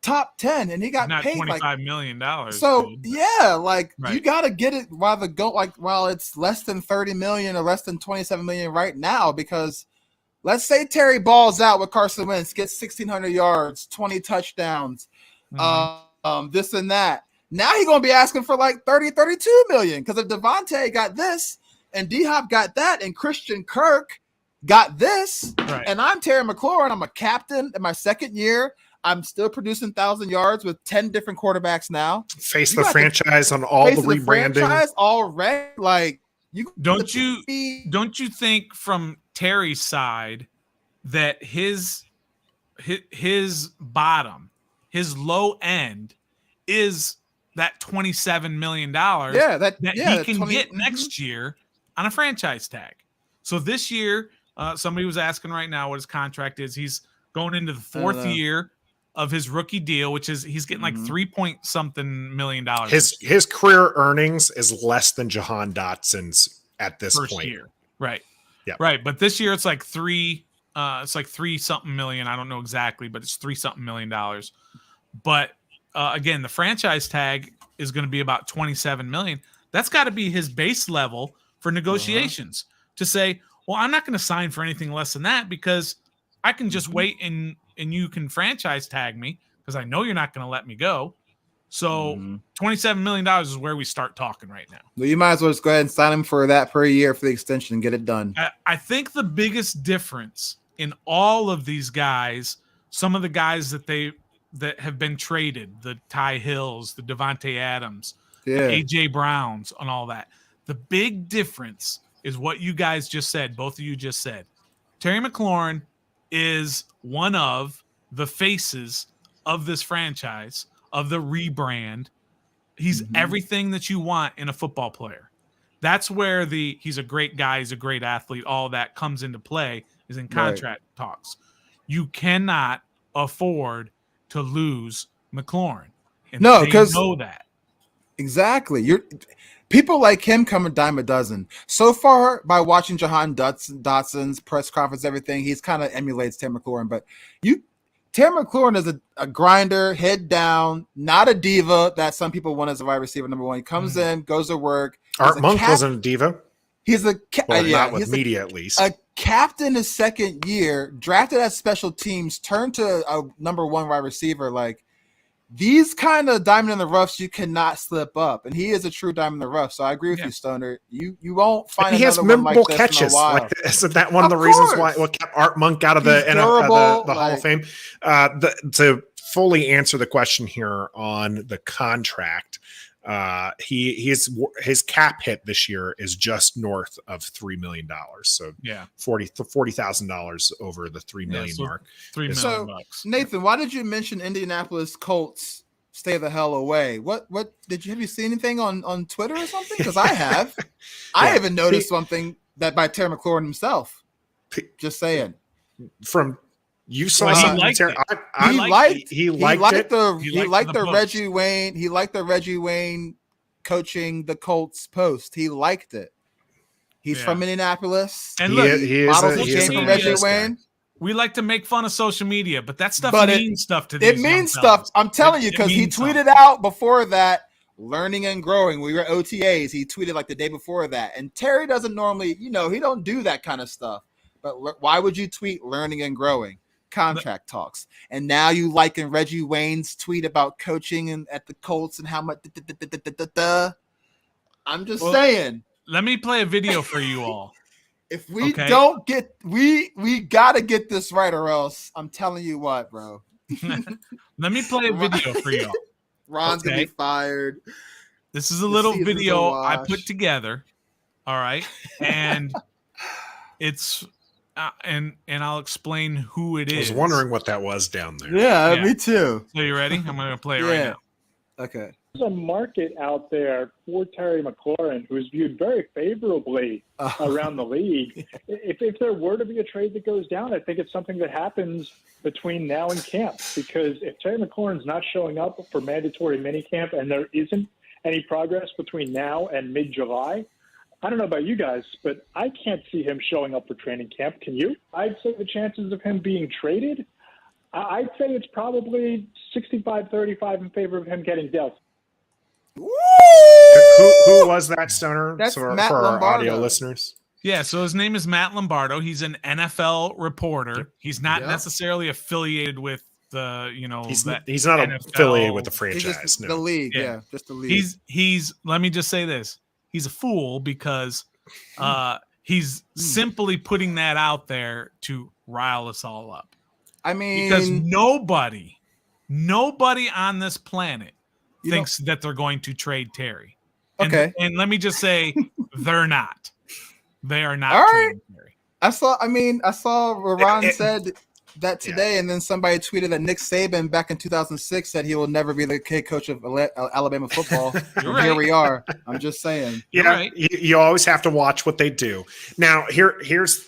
top 10, and he got paid $25 million. So you got to get it while it's less than 30 million or less than 27 million right now, because let's say Terry balls out with Carson Wentz, gets 1,600 yards, 20 touchdowns, this and that. Now he's going to be asking for like 30, 32 million. Because if Devontae got this and D-Hop got that and Christian Kirk got this and I'm Terry McLaurin, I'm a captain in my second year. I'm still producing 1,000 yards with 10 different quarterbacks now. Face the franchise on all the rebranding. Already, like don't you think from Terry's side that his bottom, his low end is that $27 million that he can get next year on a franchise tag. So this year, somebody was asking right now what his contract is. He's going into the 4th year of his rookie deal, which is he's getting like $3-point-something million. His career earnings is less than Jahan Dotson's at this first point. Year. Right. Yeah. Right. But this year it's like $3-something million. I don't know exactly, but it's $3-something million. But again, the franchise tag is going to be about $27 million. That's got to be his base level for negotiations to say, well, I'm not going to sign for anything less than that because I can just wait and you can franchise tag me because I know you're not going to let me go. So $27 million is where we start talking right now. Well, you might as well just go ahead and sign him for that per year for the extension and get it done. I think the biggest difference in all of these guys, some of the guys that have been traded, the Ty Hills, the Devontae Adams, the AJ Browns, and all that. The big difference is what you guys just said, both of you just said. Terry McLaurin is one of the faces of this franchise, of the rebrand. He's everything that you want in a football player. That's where he's a great guy, he's a great athlete, all that comes into play is in contract talks. You cannot afford to lose McLaurin. And no, because know that. Exactly. People like him come a dime a dozen. So far, by watching Jahan Dotson's press conference, everything, he's kind of emulates Terry McLaurin. But Terry McLaurin is a grinder, head down, not a diva that some people want as a wide receiver number one. He comes in, goes to work. Art Monk wasn't a diva. He's not with media, at least. A captain his second year, drafted as special teams, turned to a number one wide receiver. Like, these kind of diamond in the roughs, you cannot slip up, and he is a true diamond in the rough. So I agree with you, Stoner. You won't find. He has memorable catches. Like, isn't that one of the reasons why what kept Art Monk out of the Hall of Fame? To fully answer the question here on the contract, his cap hit this year is just north of $3 million. So $40,000 over the $3 million mark. $3 million bucks. Nathan, why did you mention Indianapolis Colts stay the hell away? What have you seen anything on Twitter or something? Because I have. I haven't noticed something that by Terry McLaurin himself. Just saying. From you saw he liked the Reggie Wayne. He liked the Reggie Wayne coaching the Colts post. He liked it. He's from Indianapolis. And look, he is from Reggie Wayne. We like to make fun of social media, but that stuff means stuff to these. It means stuff. I'm telling you, because he tweeted out before that, learning and growing. We were OTAs. He tweeted like the day before that. And Terry doesn't normally, he don't do that kind of stuff. But why would you tweet learning and growing? Contract talks, and now you liking Reggie Wayne's tweet about coaching and at the Colts and how much. I'm just saying. Let me play a video for you all. If we don't get, we gotta get this right, or else I'm telling you what, bro. Let me play a video for you all. Ron's gonna be fired. This is a little video I put together. All right, and it's. And I'll explain who it is. I was wondering what that was down there. Yeah, me too. So you ready? I'm going to play it right now. Okay. There's a market out there for Terry McLaurin who's viewed very favorably around the league. If there were to be a trade that goes down, I think it's something that happens between now and camp. Because if Terry McLaurin's not showing up for mandatory minicamp and there isn't any progress between now and mid-July, I don't know about you guys, but I can't see him showing up for training camp. Can you? I'd say the chances of him being traded, I'd say it's probably 65-35 in favor of him getting dealt. Who was that, Stoner? That's for Matt our Lombardo. audio listeners. Yeah, so his name is Matt Lombardo. He's an NFL reporter. He's not necessarily affiliated with the, he's not NFL. Affiliated with the franchise. Just the league, just the league. He's. Let me just say this. He's a fool because he's simply putting that out there to rile us all up. I mean, because nobody on this planet thinks that they're going to trade Terry. Okay. And let me just say, they're not. They are not. All right. trading Terry. I saw Ron said that today, and then somebody tweeted that Nick Saban back in 2006 said he will never be the head coach of Alabama football. Here we are. I'm just saying. You always have to watch what they do. Now, here's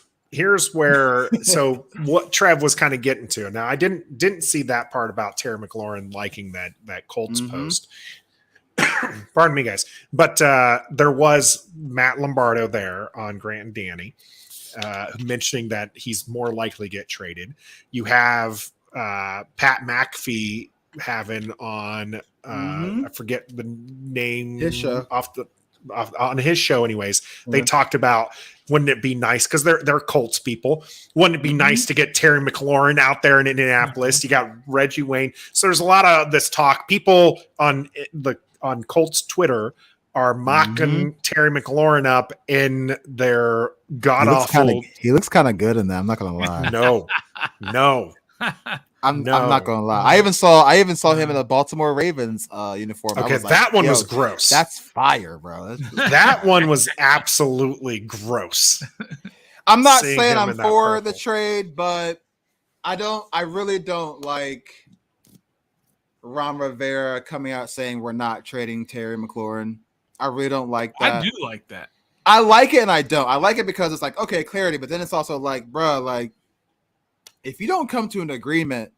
where so what Trev was kind of getting to. Now, I didn't see that part about Terry McLaurin liking that Colts post. Pardon me, guys, but there was Matt Lombardo there on Grant and Danny. Mentioning that he's more likely to get traded. You have Pat McAfee having on I forget the name on his show anyways. They talked about, wouldn't it be nice, because they're Colts people, wouldn't it be nice to get Terry McLaurin out there in Indianapolis? You got Reggie Wayne. So there's a lot of this talk. People on Colts Twitter are mocking Terry McLaurin up in their god-awful. He looks kind of good in that. I'm not gonna lie. No. I'm not gonna lie. I even saw him in a Baltimore Ravens uniform. Okay, that one was gross. That's fire, bro. That one was absolutely gross. I'm not seeing saying him I'm in that for purple. the trade, but I really don't like Ron Rivera coming out saying we're not trading Terry McLaurin. I really don't like that. I do like that. I like it and I don't. I like it because it's like, okay, clarity, but then it's also like, bro, like if you don't come to an agreement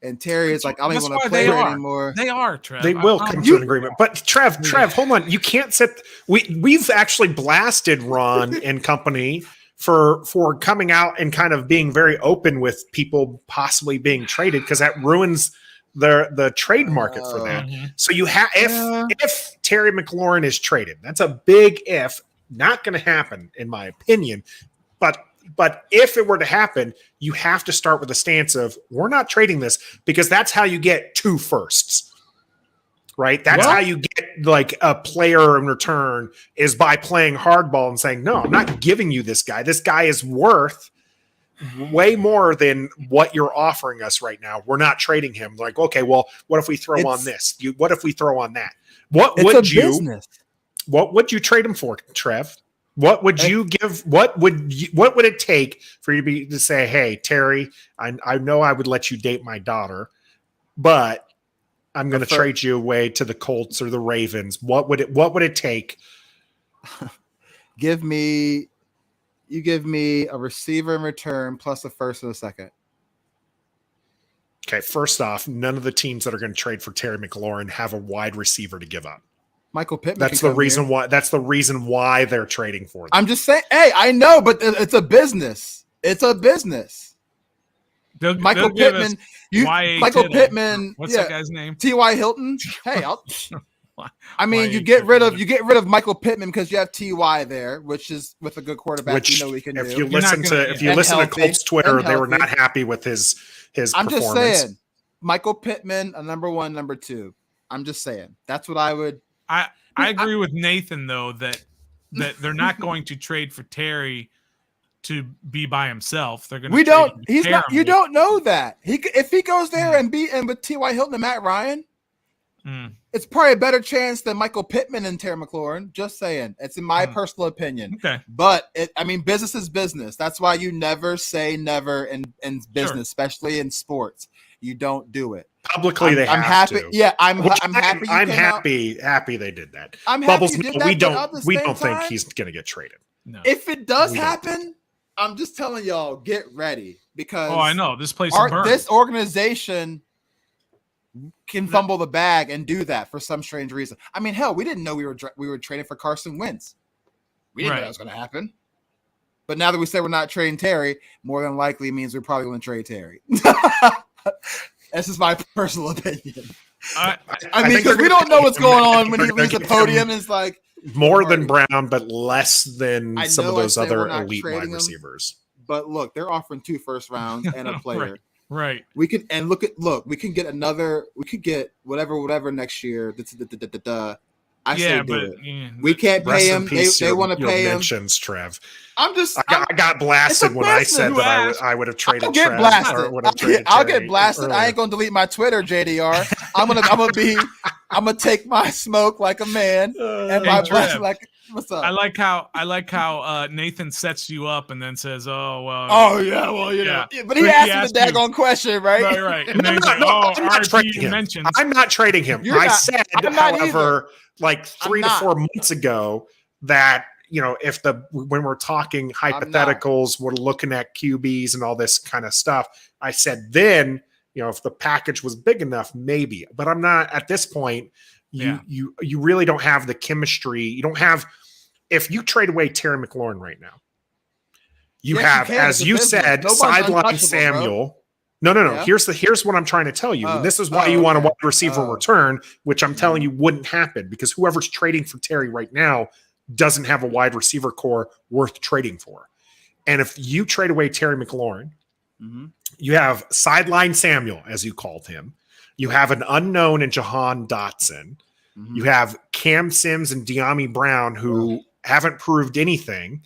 and Terry is like, I don't even want to play here anymore. They are, Trev. They will come to an agreement. But Trev, hold on. You can't sit. We've actually blasted Ron and company for coming out and kind of being very open with people possibly being traded, because that ruins the trade market for that. So you have if Terry McLaurin is traded, that's a big if. Not going to happen, in my opinion. But if it were to happen, you have to start with a stance of we're not trading this, because that's how you get 2 firsts, right? That's how you get like a player in return, is by playing hardball and saying, no, I'm not giving you this guy. This guy is worth way more than what you're offering us right now. We're not trading him. Like, okay, well, what if we throw on this? What if we throw on that? What would you trade him for, Trev? What would you give? What would it take for you to say, "Hey, Terry, I know I would let you date my daughter, but I'm going to trade you away to the Colts or the Ravens." What would it take? Give me a receiver in return plus a first and a second. Okay, first off, none of the teams that are going to trade for Terry McLaurin have a wide receiver to give up. Michael Pittman. That's the reason why. That's the reason why they're trading for them. I'm just saying. Hey, I know, but it's a business. It's a business. Michael Pittman. Michael Pittman. What's that guy's name? T.Y. Hilton. Hey, you get rid of Michael Pittman because you have T.Y. there, which is with a good quarterback. Which, we can if do. you listen to Colts Twitter, they were not happy with his I'm performance. just saying, Michael Pittman, a number 1, number 2. I'm just saying that's what I would. I agree with Nathan though that they're not going to trade for Terry to be by himself. They're going to. We don't. He's not. You don't know that if he goes there and with T.Y. Hilton and Matt Ryan, it's probably a better chance than Michael Pittman and Terry McLaurin. Just saying, it's in my personal opinion. Okay, but business is business. That's why you never say never in business, especially in sports. You don't do it. Publicly, I'm happy. To. Yeah, I'm happy. I'm happy they did that. Bubbles, we don't think he's going to get traded. No. If it does happen, I'm just telling y'all, get ready, because I know this place. This organization can fumble the bag and do that for some strange reason. I mean, hell, we didn't know we were trading for Carson Wentz. We didn't know that was going to happen. But now that we say we're not trading Terry, more than likely means we're probably going to trade Terry. This is my personal opinion. I mean, because we don't know what's going on when he leaves the podium. It's like more than Brown, but less than some of those other elite wide receivers. But look, they're offering 2 first rounds and a player. Right. We can we can get whatever next year. I say do it. We can't pay him. They want to pay him. Mentions Trev. I got blasted when I said that I would have traded. I'll get blasted. I'll get blasted. I ain't gonna delete my Twitter, JDR. I'm gonna take my smoke like a man and my blast like. What's up? I like how Nathan sets you up and then says, "Oh well." Oh yeah, well yeah. But he asked me the daggone question, right? Right. And I'm not trading him. I'm not trading him. I said, however, like 3 to 4 months ago that, when we're talking hypotheticals, we're looking at QBs and all this kind of stuff. I said then, if the package was big enough, maybe. But I'm not at this point. You really don't have the chemistry. You don't have. If you trade away Terry McLaurin right now, you have, as you said, sideline Samuel. Bro. No. Yeah. Here's what I'm trying to tell you. And this is why you want a wide receiver return, which I'm telling you wouldn't happen, because whoever's trading for Terry right now doesn't have a wide receiver core worth trading for. And if you trade away Terry McLaurin, you have sideline Samuel, as you called him. You have an unknown in Jahan Dotson. You have Cam Sims and De'Ami Brown, who haven't proved anything.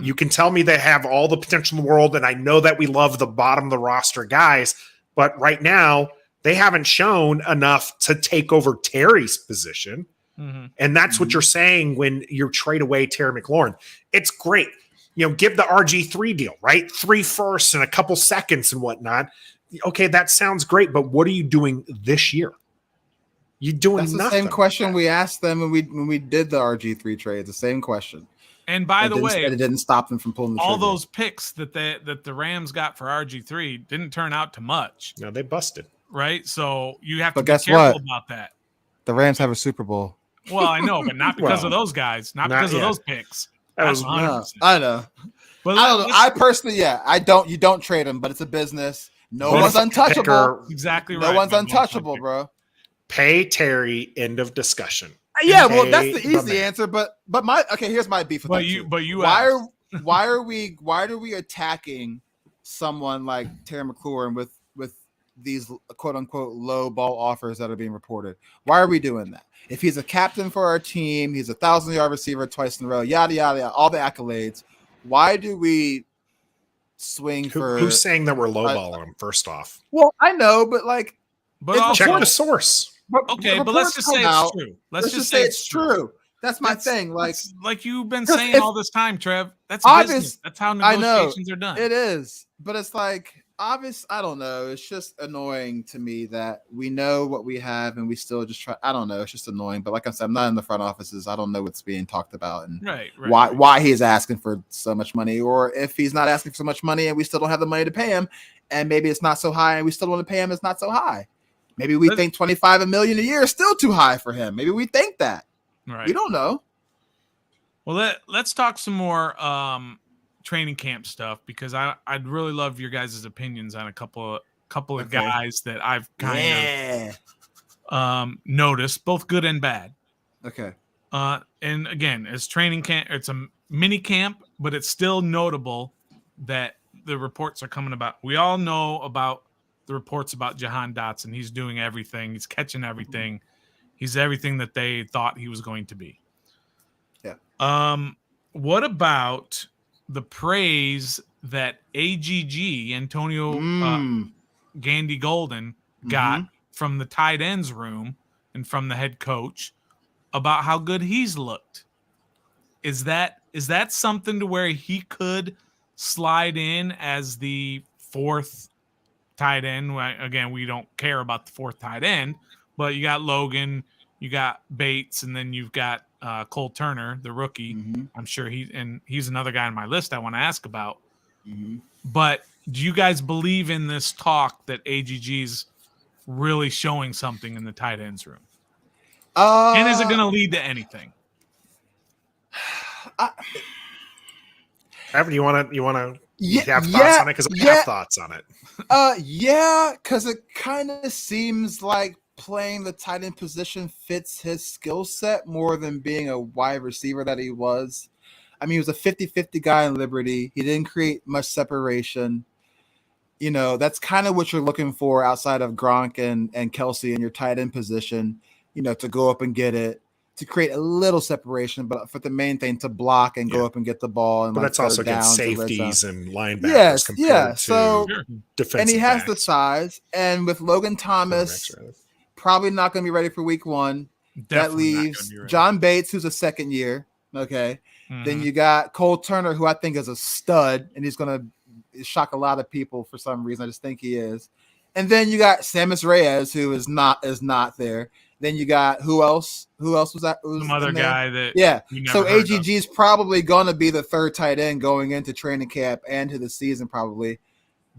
You can tell me they have all the potential in the world, and I know that we love the bottom of the roster guys, but right now they haven't shown enough to take over Terry's position. And that's what you're saying when you trade away Terry McLaurin. It's great. give the RG3 deal, right? 3 firsts and a couple seconds and whatnot. Okay, that sounds great, but what are you doing this year? You're doing That's the nothing. same question we asked them when we did the RG3 trade. The same question. And by the way, it didn't stop them from pulling the all trigger. those picks that the Rams got for RG3 didn't turn out to much. No, they busted. Right? So you have to But be guess careful what? about that. The Rams have a Super Bowl. Well, I know, but not because Well, of those guys, not not because yet. of those picks. That That's was- 100%. I know. But I don't know. I personally, you don't trade them, but it's a business. No Bonafide one's untouchable. picker, exactly right. No one's my untouchable, bonafide pick. bro. pay Terry. End of discussion. Yeah, well, that's Pay the the easy man. answer. But here's my beef with But that you, too. but you, why asked. are we attacking someone like Terry McLaurin with these quote unquote low ball offers that are being reported? Why are we doing that? If he's a captain for our team, he's a 1,000-yard receiver twice in a row, yada yada yada, all the accolades. Why do we swing for? Who's saying that we're lowballing him? First off, Well, I know, but like, But it's also, check the source. okay, but let's just say it's true. Let's just say it's true. That's my thing. Like you've been 'cause saying if- all this time, Trev. That's Obvious- business. That's how I know. negotiations are done. it is, but it's like obvious. I don't know. It's just annoying to me that we know what we have and we still just try. I don't know. It's just annoying. But like I said, I'm not in the front offices. I don't know what's being talked about and Right. why he's asking for so much money, or if he's not asking for so much money and we still don't have the money to pay him, and maybe it's not so high and we still want to pay him. It's not so high. Maybe we think 25 million a year is still too high for him. Maybe we think that. Right. We don't know. Well, let's talk some more training camp stuff, because I'd really love your guys' opinions on a couple of Okay. guys that I've kind Yeah. of noticed, both good and bad. Okay. And again, it's training camp. It's a mini camp, but it's still notable that the reports are coming about. We all know about the reports about Jahan Dotson. He's doing everything. He's catching everything. He's everything that they thought he was going to be. Yeah. What about the praise that AGG, Antonio Gandy Golden, got from the tight ends room and from the head coach about how good he's looked? Is that something to where he could slide in as the fourth tight end? Again, we don't care about the fourth tight end, but you got Logan, you got Bates, and then you've got Cole Turner, the rookie. I'm sure he's another guy on my list I want to ask about. But do you guys believe in this talk that AGG's really showing something in the tight ends room? And is it going to lead to anything? Evan, you want to Yeah, have thoughts on it? Because I have thoughts on it. Yeah, because it kind of seems like playing the tight end position fits his skill set more than being a wide receiver that he was. I mean, he was a 50-50 guy in Liberty. He didn't create much separation. You know, that's kind of what you're looking for outside of Gronk and Kelsey in your tight end position, you know, to go up and get it, to create a little separation, but for the main thing, to block and go up and get the ball. And but that's also against safeties and linebackers compared to so, defensive and he has backs. the size. And with Logan Thomas, probably not going to be ready for week one. That leaves John Bates, who's a second year. Okay. Then you got Cole Turner, who I think is a stud, and he's going to shock a lot of people for some reason. I just think he is. And then you got Samus Reyes, who is not there. Then you got who else? Who else was that? Some other guy that So AGG is probably going to be the third tight end going into training camp and to the season probably.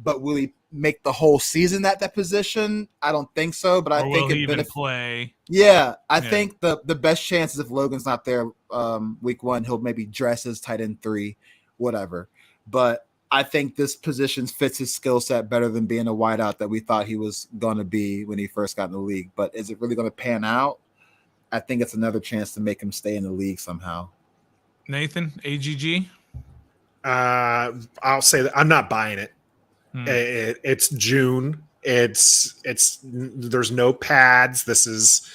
But will he make the whole season at that position? I don't think so. But I think it even play. Yeah, I think the best chance is if Logan's not there week one, he'll maybe dress as tight end 3, whatever. But I think this position fits his skill set better than being a wideout that we thought he was going to be when he first got in the league. But is it really going to pan out? I think it's another chance to make him stay in the league somehow. Nathan, AGG? I'll say that I'm not buying it. It's June. It's there's no pads. This is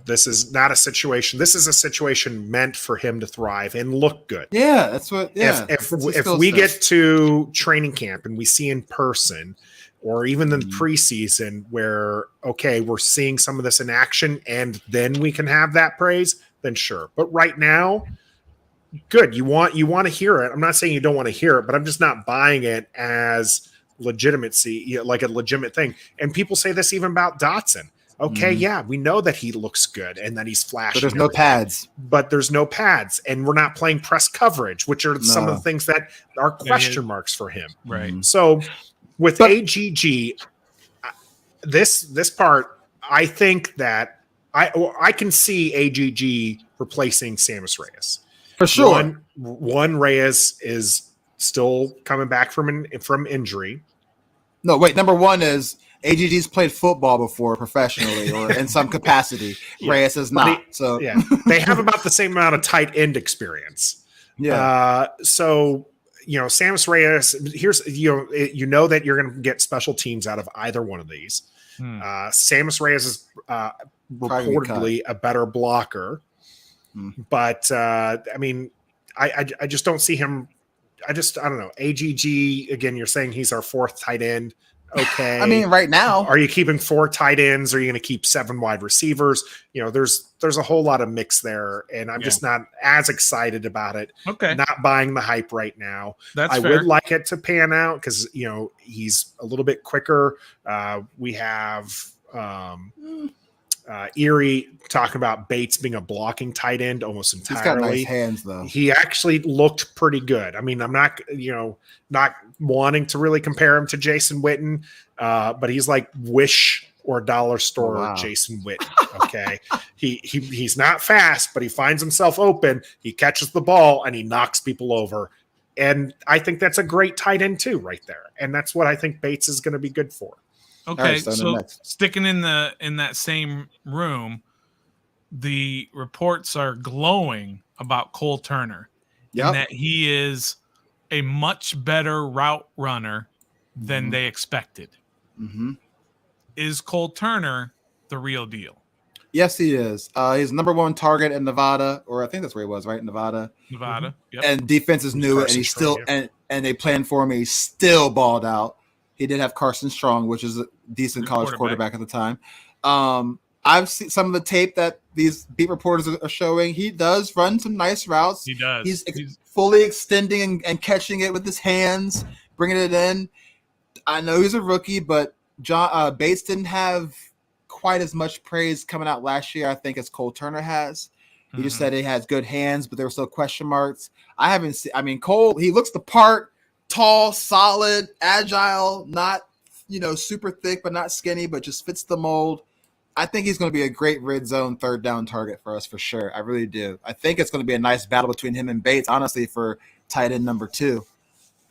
this is not a situation. This is a situation meant for him to thrive and look good. Yeah, that's what. Yeah, if we get to training camp and we see in person, or even in preseason, where we're seeing some of this in action, and then we can have that praise, then sure. But right now, good. You want to hear it. I'm not saying you don't want to hear it, but I'm just not buying it as legitimacy, like a legitimate thing. And people say this even about Dotson. Okay, yeah, we know that he looks good and that he's flashing. But there's no pads. But there's no pads, and we're not playing press coverage, which are some of the things that are question marks for him. Right. So with AGG, this part, I think that I can see AGG replacing Sammis Reyes. For sure. One Reyes is still coming back from injury. No, wait. Number one is AGG's played football before professionally or in some capacity. Reyes has not. They have about the same amount of tight end experience. Yeah. So Sammis Reyes. Here's you know that you're going to get special teams out of either one of these. Sammis Reyes is reportedly a better blocker, but I mean, I just don't see him. I don't know. AGG again. You're saying he's our fourth tight end. Okay. I mean, right now, are you keeping 4 tight ends? Are you going to keep 7 wide receivers? There's a whole lot of mix there, and I'm just not as excited about it. Okay. Not buying the hype right now. That's I fair. would like it to pan out because he's a little bit quicker. We have Erie talking about Bates being a blocking tight end almost entirely. He's got nice hands, though. He actually looked pretty good. I mean, I'm not, not wanting to really compare him to Jason Witten, but he's like Wish or Dollar Store Jason Witten. Okay, he's not fast, but he finds himself open. He catches the ball and he knocks people over. And I think that's a great tight end too, right there. And that's what I think Bates is going to be good for. Okay, right, so sticking in that same room, the reports are glowing about Cole Turner, and that he is a much better route runner than they expected. Is Cole Turner the real deal? Yes, he is. He's number 1 target in Nevada, or I think that's where he was, right? Nevada. Yep. And defense is new, and he's still and they planned for him. He still balled out. He did have Carson Strong, which is a decent college quarterback at the time. I've seen some of the tape that these beat reporters are showing. He does run some nice routes. He does. He's fully extending and catching it with his hands, bringing it in. I know he's a rookie, but Bates didn't have quite as much praise coming out last year, I think, as Cole Turner has. He just said he has good hands, but there were still question marks. I haven't seen. I mean, Cole, he looks the part. Tall, solid, agile, not super thick, but not skinny, but just fits the mold. I think he's going to be a great red zone 3rd down target for us for sure. I really do. I think it's going to be a nice battle between him and Bates, honestly, for tight end number 2.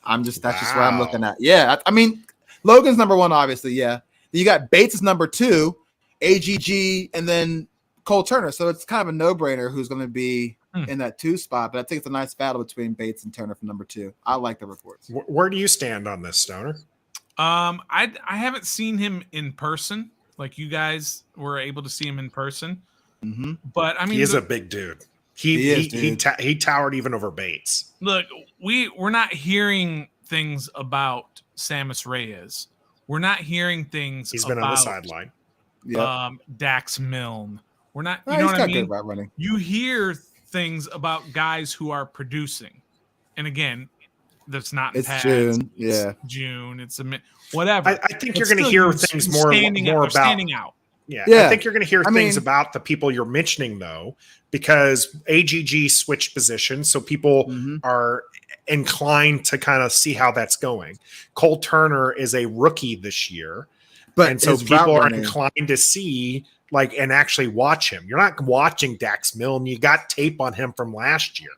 That's just what I'm looking at. Yeah, I mean, Logan's number 1, obviously. Yeah, you got Bates is number 2, AGG, and then Cole Turner. So it's kind of a no-brainer who's going to be in that 2 spot, but I think it's a nice battle between Bates and Turner for number 2. I like the reports. Where do you stand on this, Stoner? I haven't seen him in person. Like you guys were able to see him in person, but I mean, he is a big dude. He towered even over Bates. Look, we're not hearing things about Sammis Reyes. We're not hearing things. He's been on the sideline. Dax Milne. We're not. You No, know he's what I got mean? good route running. You hear things about guys who are producing, and again, that's not. It's pads. June. Yeah, it's June. It's whatever. I think you're going to hear things more about standing out. Yeah, I think you're going to hear things about the people you're mentioning, though, because AGG switched positions, so people are inclined to kind of see how that's going. Cole Turner is a rookie this year, and so people are inclined to see and actually watch him. You're not watching Dax Milne. You got tape on him from last year.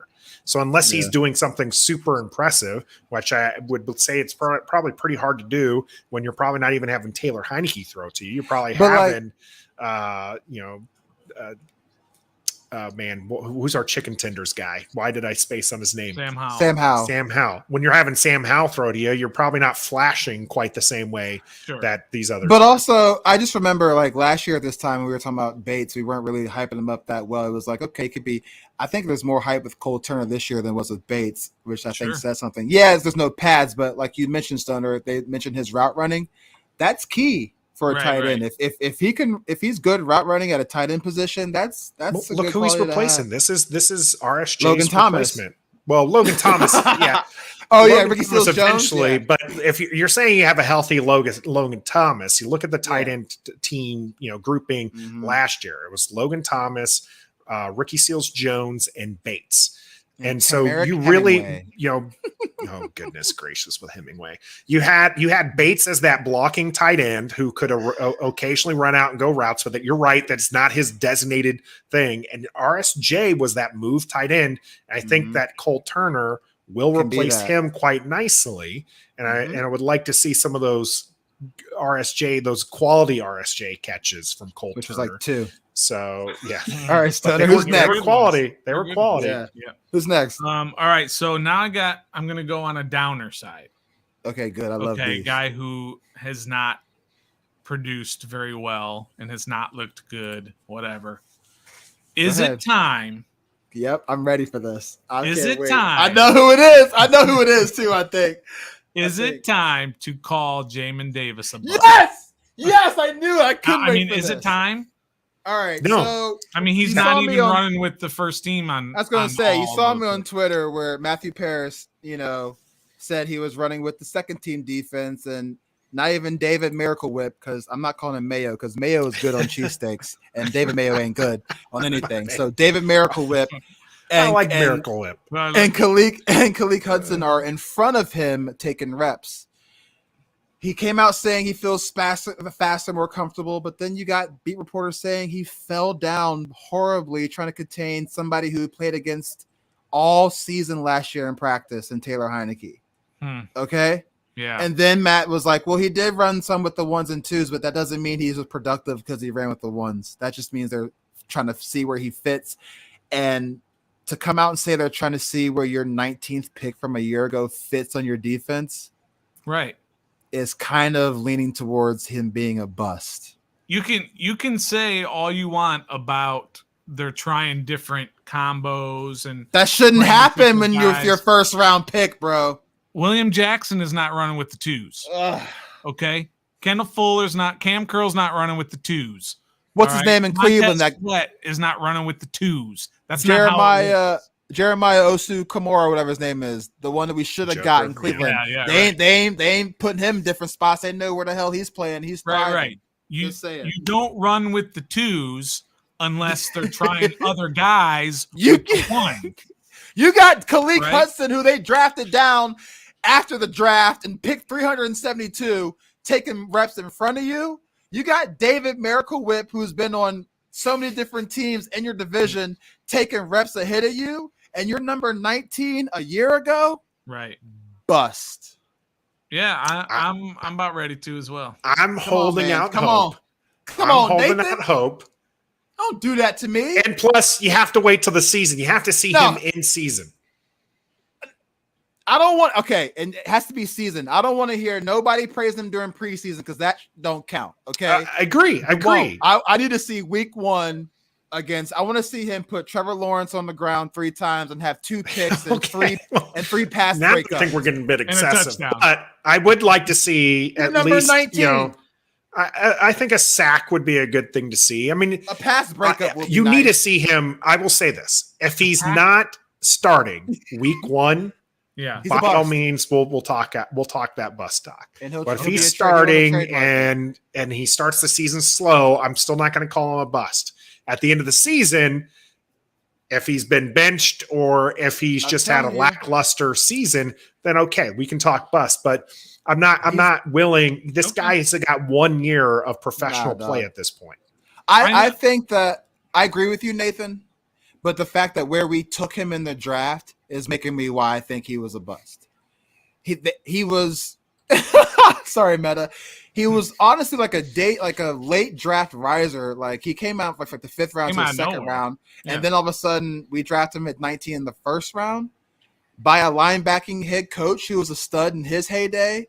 So unless he's doing something super impressive, which I would say it's probably pretty hard to do when you're probably not even having Taylor Heineke throw to you. You're probably having, who's our chicken tenders guy? Why did I space on his name? Sam Howell. When you're having Sam Howell throw to you, you're probably not flashing quite the same way that these others. But also, I just remember last year at this time, we were talking about Bates. We weren't really hyping him up that well. It was like, okay, it could be. I think there's more hype with Cole Turner this year than was with Bates, which I think says something. Yes, there's no pads, but like you mentioned, Stoner, they mentioned his route running. That's key for a tight end. If he's good route running at a tight end position, that's look who he's replacing. This is RSJ's Logan Thomas. replacement. Well, Logan Thomas, yeah. Ricky Seals eventually. Jones. But if you're saying you have a healthy Logan Thomas, you look at the tight end team, grouping last year. It was Logan Thomas, Ricky Seals Jones, and Bates. And so you really, oh goodness gracious, with Hemingway, you had Bates as that blocking tight end who could occasionally run out and go routes with it. You're right, that's not his designated thing. And RSJ was that move tight end. And I think that Cole Turner will replace him quite nicely. And I would like to see some of those those quality RSJ catches from Cole Turner. Which was like 2. So yeah. All right, Stunner. Who's next? They were quality. They were quality. Yeah. Who's next? All right. So now I'm gonna go on a downer side. Okay, good. I love these. Guy who has not produced very well and has not looked good. Whatever. Is it time? Yep, I'm ready for this. Is it wait. time? I know who it is. I know who it is too. I think. Is it time to call Jamin Davis a bust? Yes, I knew it. I couldn't. Is it time? All right. No. So he's not even running with the first team on. I was going to say, you saw me on Twitter where Matthew Paris, said he was running with the second team defense and not even David Miracle Whip, because I'm not calling him Mayo, because Mayo is good on cheesesteaks and David Mayo ain't good on anything. So David Miracle Whip. I like Miracle Whip. And Khalid Hudson are in front of him taking reps. He came out saying he feels faster, more comfortable, but then you got beat reporters saying he fell down horribly trying to contain somebody who played against all season last year in practice, and Taylor Heineke. Okay? Yeah. And then Matt was like, well, he did run some with the 1s and 2s, but that doesn't mean he was productive because he ran with the 1s. That just means they're trying to see where he fits. And to come out and say they're trying to see where your 19th pick from a year ago fits on your defense. Right. Is kind of leaning towards him being a bust. You can say all you want about they're trying different combos, and that shouldn't happen when you're your first round pick, bro. William Jackson is not running with the 2s. Okay. Kendall Fuller's not. Cam Curl's not running with the 2s. What's his name in Cleveland? That Sweat is not running with the 2s. That's Jeremiah Osu Kamara, whatever his name is, the one that we should have gotten in Cleveland. Yeah, they ain't putting him in different spots. They know where the hell he's playing. He's thriving. Right. You don't run with the 2s unless they're trying other guys. You got Khalid Hudson, who they drafted down after the draft and picked 372, taking reps in front of you. You got David Miracle Whip, who's been on so many different teams in your division, taking reps ahead of you. And you're number 19 a year ago, right? Bust. Yeah, I'm about ready to as well. I'm holding out hope. Come on, holding Nathan. out hope. Don't do that to me. And plus, you have to wait till the season. You have to see him in season. I don't want. Okay, and it has to be season. I don't want to hear nobody praise him during preseason because that don't count. Okay, I agree. I need to see week 1. I want to see him put Trevor Lawrence on the ground 3 times and have 2 picks and three pass now breakups. I think we're getting a bit excessive. But I would like to see at least 19. I think a sack would be a good thing to see. I mean, a pass breakup. You need to see him. I will say this: if he's not starting week 1, by all means, we'll talk that bust talk. But if he's starting and he starts the season slow, I'm still not going to call him a bust. At the end of the season, if he's been benched or if he's just had a lackluster season, then okay, we can talk bust. But I'm not willing. This guy has got 1 year of professional play at this point. I think that I agree with you, Nathan. But the fact that where we took him in the draft is making me why I think he was a bust. He was sorry, Meta. He was honestly like a late draft riser. Like he came out like the 5th round to the 2nd round, and then all of a sudden we drafted him at 19 in the 1st round by a linebacking head coach who was a stud in his heyday,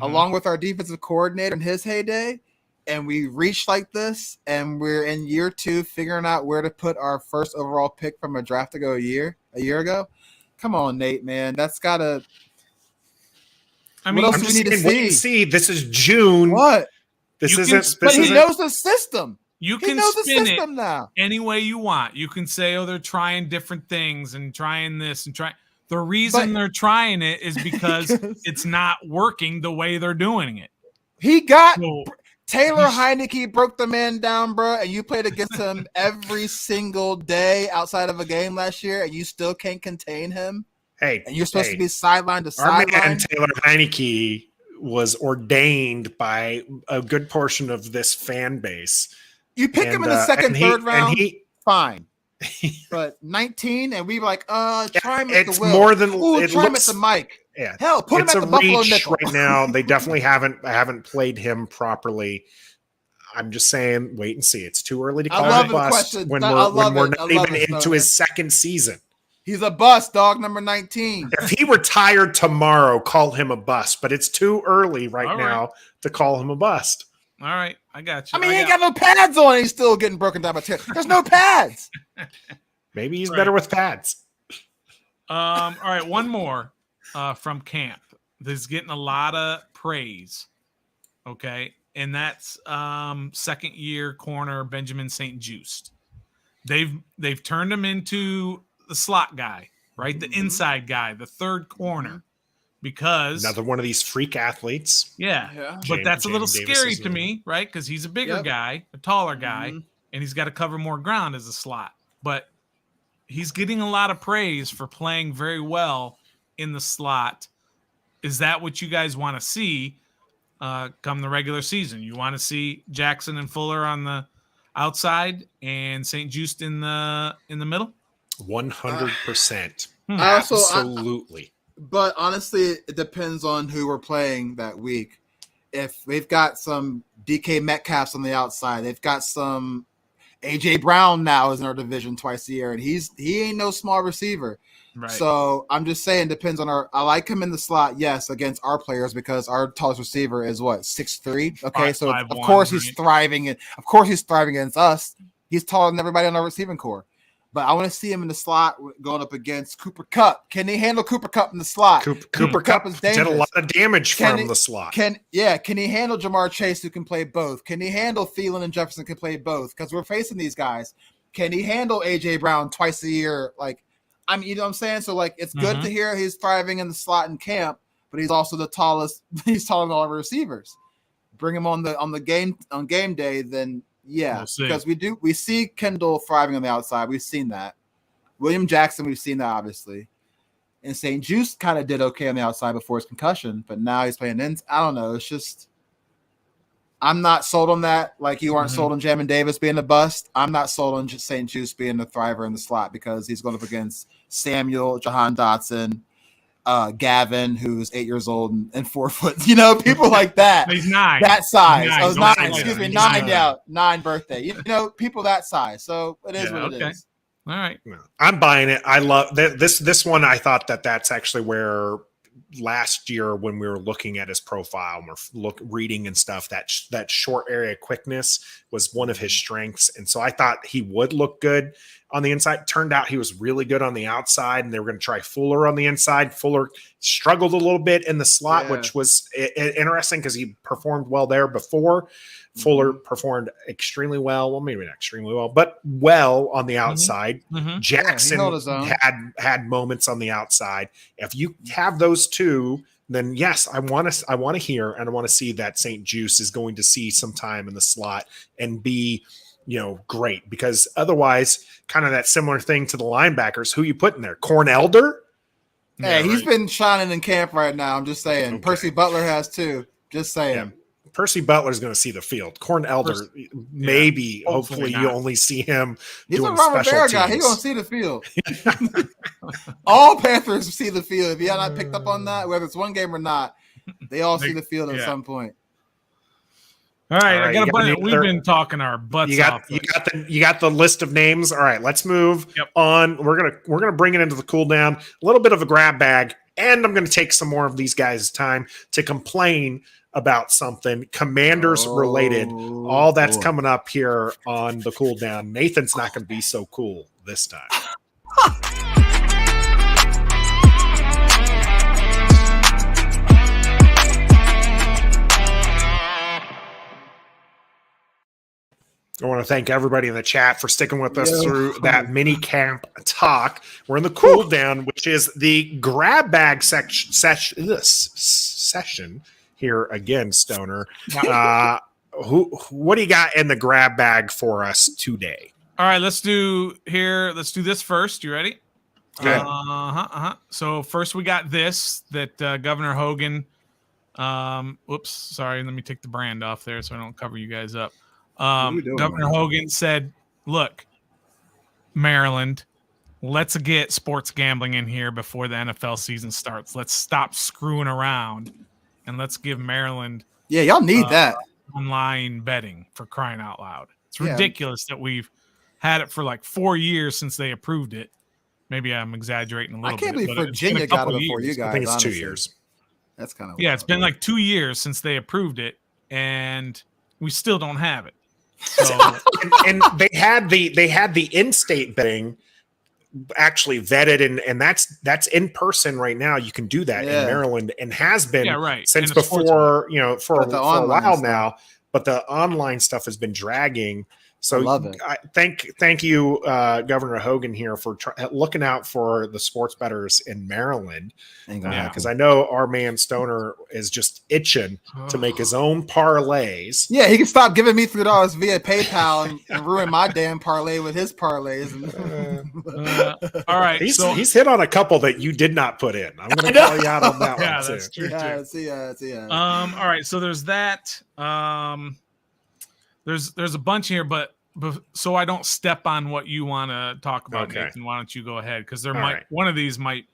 along with our defensive coordinator in his heyday. And we reached like this, and we're in year 2 figuring out where to put our first overall pick from a draft ago a year ago. Come on, Nate, man. That's gotta. I mean, what else do we need to see? This is June. What? This You isn't. But he isn't- knows the system. You He can knows the spin system it now. any way you want. You can say, "Oh, they're trying different things and trying this and trying." The reason they're trying it is because it's not working the way they're doing it. He got So, Taylor Heineke broke the man down, bro, and you played against him every single day outside of a game last year, and you still can't contain him. Hey, And you're supposed to be sideline to our man sideline. Taylor Heineke was ordained by a good portion of this fan base. You pick him in the second, third round, and fine. But 19, and we were like, try him at the it's Will. more than Ooh, it try him at looks. the Mike. Yeah, Hell, put him it's at the a Buffalo reach nickel. right now. They definitely haven't played him properly. I'm just saying, wait and see. It's too early to call love him a the bust question. when I we're love it. I not love even it, into Stoner. his second season. He's a bust, dog, number 19. If he retired tomorrow, call him a bust. But it's too early All right right. now to call him a bust. all right, I got you. I mean, he ain't got no pads on. He's still getting broken down by Taylor. There's no pads. Maybe he's Right. better with pads. All right, one more from camp. This is getting a lot of praise. Okay, and that's second year corner Benjamin St. Just. They've turned him into the slot guy, right? The inside guy, the third corner, because Another one of these freak athletes. yeah. Yeah. But that's a little James Davis scary is to me, right? Because he's a bigger Yep. guy, a taller guy, Mhm. and he's got to cover more ground as a slot. But he's getting a lot of praise for playing very well in the slot. Is that what you guys want to see come the regular season? You want to see Jackson and Fuller on the outside and St. Just in the middle? 100%. I also, Absolutely. but honestly, it depends on who we're playing that week. If they've got some DK Metcalfs on the outside, they've got some AJ Brown now is in our division twice a year, and he ain't no small receiver. Right. So I'm just saying, depends on I like him in the slot, yes, against our players because our tallest receiver is 6'3". Okay, so of 5'1", course he's right? thriving, and of course he's thriving against us. He's taller than everybody on our receiving core. But I want to see him in the slot going up against Cooper Kupp. Can he handle Cooper Kupp in the slot? Cooper Kupp is did a dangerous. lot of damage Can from he- the slot. Can he handle Jamar Chase, who can play both? Can he handle Thielen and Jefferson, can play both? Because we're facing these guys. Can he handle AJ Brown twice a year? You know what I'm saying? So it's good to hear he's thriving in the slot in camp, but he's also the tallest. He's taller than all of our receivers. Bring him on game day, then yeah, We'll see. because we see Kendall thriving on the outside. We've seen that. William Jackson, we've seen that obviously. And St. Just kind of did okay on the outside before his concussion, but now he's playing in. I don't know. It's just I'm not sold on that. Like you aren't sold on Jamin Davis being a bust. I'm not sold on St. Just being the thriver in the slot because he's going up against Samuel, Jahan Dotson, Gavin, who's 8 years old and 4 foot. People like that. He's 9. That size. Nine. Oh, Don't 9. say Excuse that. me, He's 9. 9. Yeah, 9 birthday. People that size. So it is Yeah, what it okay. is. All right. No, I'm buying it. I love this one. I thought that's actually where last year when we were looking at his profile and we're reading and stuff, that short area quickness was one of his strengths. And so I thought he would look good on the inside. Turned out he was really good on the outside, and they were going to try Fuller on the inside. Fuller struggled a little bit in the slot, Yeah. which was interesting because he performed well there before. Fuller performed extremely well. Well, maybe not extremely well, but well on the outside. Mhm. Jackson held his own. had moments on the outside. If you have those two, then yes, I want to hear and I want to see that St. Just is going to see some time in the slot and be, great, because otherwise, kind of that similar thing to the linebackers. Who you put in there? Corn Elder? Hey, Yeah, he's right. been shining in camp right now. I'm just saying. Okay. Percy Butler has too. Just saying. Yeah. Percy Butler's going to see the field. Corn Elder, maybe, hopefully not. you only see him He's a doing Ron special Rivera guy. He's teams. going to see the field. All Panthers see the field. If you have not picked up on that, whether it's one game or not, they all see the field at yeah. some point. All right. All right, I got you a got bunch. any We've other- been talking our butts off. You got the list of names. All right, let's move Yep. on. We're gonna bring it into the cool down. A little bit of a grab bag, and I'm gonna take some more of these guys' time to complain about something Commanders related. All that's boy. coming up here on the cool down. Nathan's not gonna be so cool this time. I want to thank everybody in the chat for sticking with us through that mini camp talk. We're in the cool down, which is the grab bag session here again, Stoner. What do you got in the grab bag for us today? All right, let's do this first. You ready? Okay. So first we got this that Governor Hogan. Whoops, sorry. Let me take the brand off there so I don't cover you guys up. Governor Hogan said, "Look, Maryland, let's get sports gambling in here before the NFL season starts. Let's stop screwing around, and let's give Maryland y'all need that online betting, for crying out loud. It's ridiculous that we've had it for like 4 years since they approved it. Maybe I'm exaggerating a little bit. I can't believe Virginia got it before you guys. I think it's honestly. 2 years. That's kind of it's been like 2 years since they approved it, and we still don't have it. So and they had the in-state betting actually vetted, and that's in person right now. You can do that in Maryland, and has been since before, for a while now. But the online stuff has been dragging. So love it. Thank you, Governor Hogan here for looking out for the sports bettors in Maryland. Because I know our man Stoner is just itching to make his own parlays. Yeah, he can stop giving me $3 via PayPal and ruin my damn parlay with his parlays. All right, he's hit on a couple that you did not put in. I'm going to call you out on that one. Yeah, that's true. All right, so there's that. There's a bunch here, but so I don't step on what you want to talk about, Nathan, why don't you go ahead? Because one of these might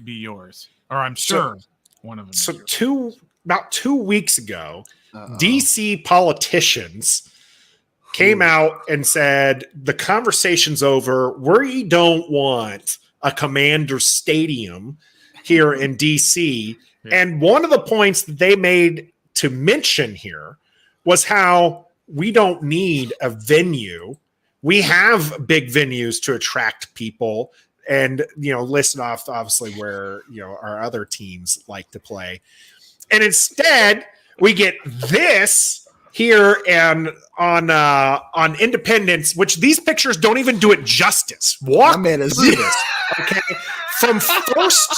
be yours, or I'm sure one of them. So about 2 weeks ago, DC politicians came out and said the conversation's over. We don't want a Commanders stadium here in DC. Yeah. And one of the points that they made to mention here was how we don't need a venue. We have big venues to attract people and, listed off obviously where, our other teams like to play. And instead we get this here and on Independence, which these pictures don't even do it justice. Walk through this, okay? From 1st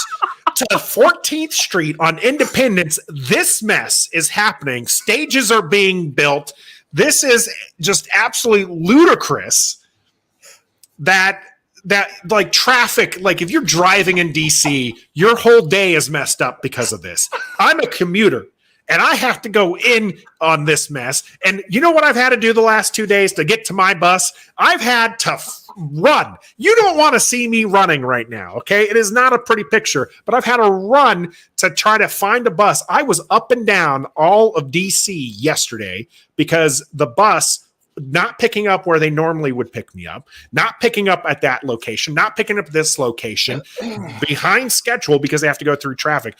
to 14th Street on Independence, this mess is happening. Stages are being built. This is just absolutely ludicrous that like traffic, like if you're driving in DC, your whole day is messed up because of this. I'm a commuter and I have to go in on this mess. And you know what I've had to do the last 2 days to get to my bus? I've had to run. You don't want to see me running right now, okay? It is not a pretty picture, but I've had to run to try to find a bus. I was up and down all of DC yesterday because the bus not picking up where they normally would pick me up, not picking up at that location, not picking up this location, behind schedule because they have to go through traffic.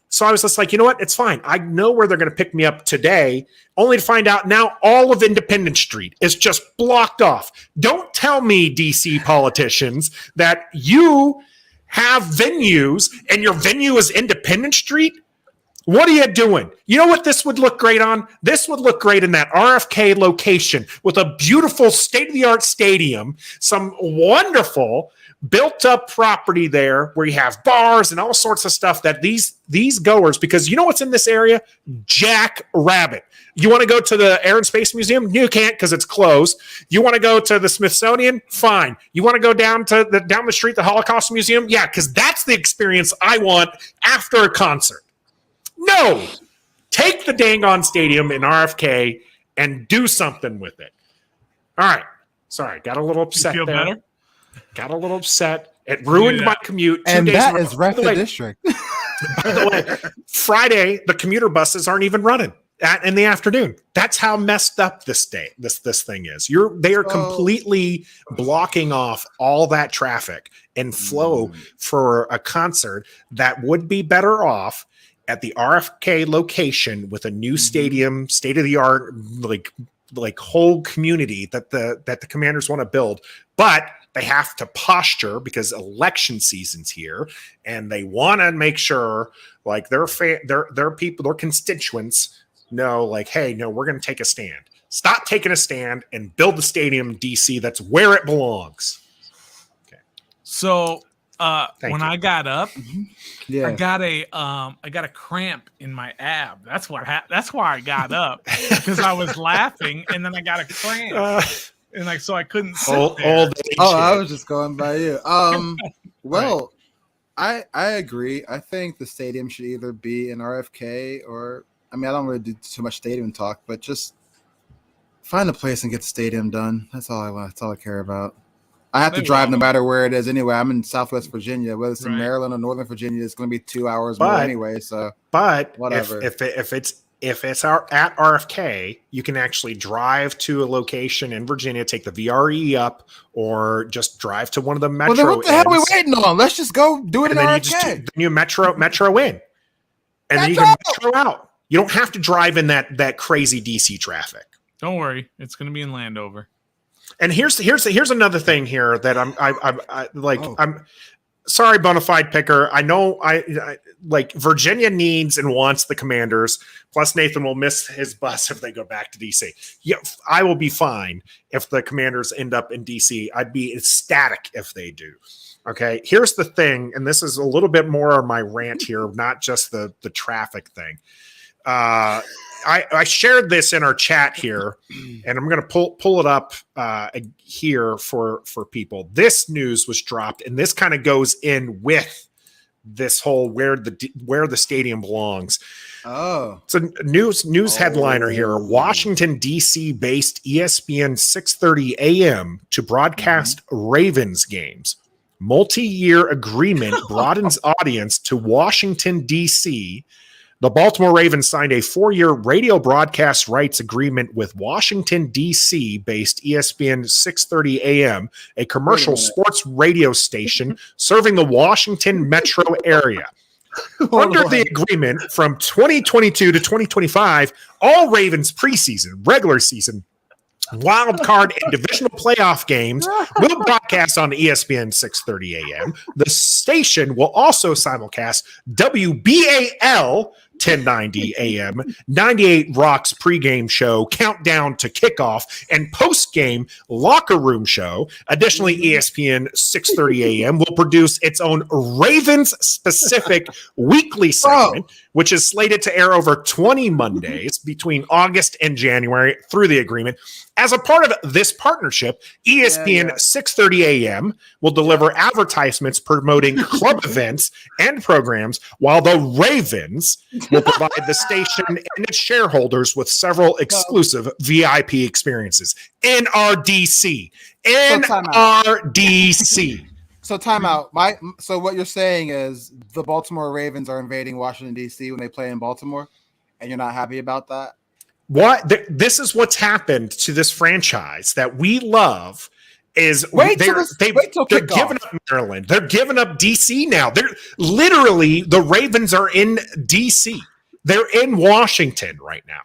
So I was just like, you know what? It's fine. I know where they're going to pick me up today, only to find out now all of Independence Street is just blocked off. Don't tell me, DC politicians, that you have venues and your venue is Independence Street. What are you doing? You know what this would look great on? This would look great in that RFK location with a beautiful state-of-the-art stadium, some wonderful built-up property there where you have bars and all sorts of stuff that these goers, because you know what's in this area? Jack Rabbit. You want to go to the Air and Space Museum? You can't because it's closed. You want to go to the Smithsonian? Fine. You want to go down the street, the Holocaust Museum? Yeah, because that's the experience I want after a concert. No, take the dang on stadium in RFK and do something with it. All right. Sorry, got a little upset there. Better? Got a little upset. It ruined my commute. And that is ref the district. By the way, Friday, the commuter buses aren't even running in the afternoon. That's how messed up this thing is. They are completely blocking off all that traffic and flow for a concert that would be better off at the RFK location with a new stadium, state-of-the-art, like whole community that the Commanders want to build. But they have to posture because election season's here, and they want to make sure like their people, their constituents know, like, hey, no, we're going to take a stand. Stop taking a stand and build the stadium in DC. That's where it belongs. Okay. So when I got up, yeah, I got a cramp in my ab. That's why I got up, because I was laughing and then I got a cramp. And so I couldn't sit there. I was just going by you. Well, right. I agree. I think the stadium should either be in RFK or, I don't really do too much stadium talk, but just find a place and get the stadium done. That's all I want. That's all I care about. I have to drive no matter where it is anyway. I'm in Southwest Virginia. Whether it's in Maryland or Northern Virginia, it's going to be 2 hours more anyway. So, but whatever. If it's at RFK, you can actually drive to a location in Virginia, take the VRE up, or just drive to one of the metro. Well, then what the hell are we waiting on? Let's just go do it in RFK. Then you metro in, and then you can metro out. You don't have to drive in that crazy DC traffic. Don't worry, it's going to be in Landover. And here's another thing here that I'm sorry, Bonafide Picker. I know I like Virginia needs and wants the Commanders. Plus, Nathan will miss his bus if they go back to DC. Yeah, I will be fine if the Commanders end up in DC. I'd be ecstatic if they do. Okay, here's the thing, and this is a little bit more of my rant here, not just the traffic thing. I shared this in our chat here, and I'm going to pull it up here for people. This news was dropped, and this kind of goes in with this whole where the stadium belongs. Oh, it's a news headliner here. Washington D.C. based ESPN 6:30 a.m. to broadcast Ravens games. Multi-year agreement broadens audience to Washington D.C. The Baltimore Ravens signed a 4-year radio broadcast rights agreement with Washington, D.C.-based ESPN 6:30 a.m., a commercial sports radio station serving the Washington metro area. Under the agreement, from 2022 to 2025, all Ravens preseason, regular season, wild card and divisional playoff games will broadcast on ESPN 6:30 a.m. The station will also simulcast WBAL 1090 a.m. 98 Rock's pregame show, countdown to kickoff, and postgame locker room show. Additionally, ESPN 6:30 a.m. will produce its own Ravens-specific weekly segment, which is slated to air over 20 Mondays between August and January through the agreement. As a part of this partnership, ESPN 6:30 a.m. will deliver advertisements promoting club events and programs, while the Ravens will provide the station and its shareholders with several exclusive VIP experiences. NRDC. NRDC. So timeout. So what you're saying is the Baltimore Ravens are invading Washington, D.C. when they play in Baltimore, and you're not happy about that? What this is what's happened to this franchise that we love is they're giving up Maryland. They're giving up DC now. They're literally, the Ravens are in DC. They're in Washington right now.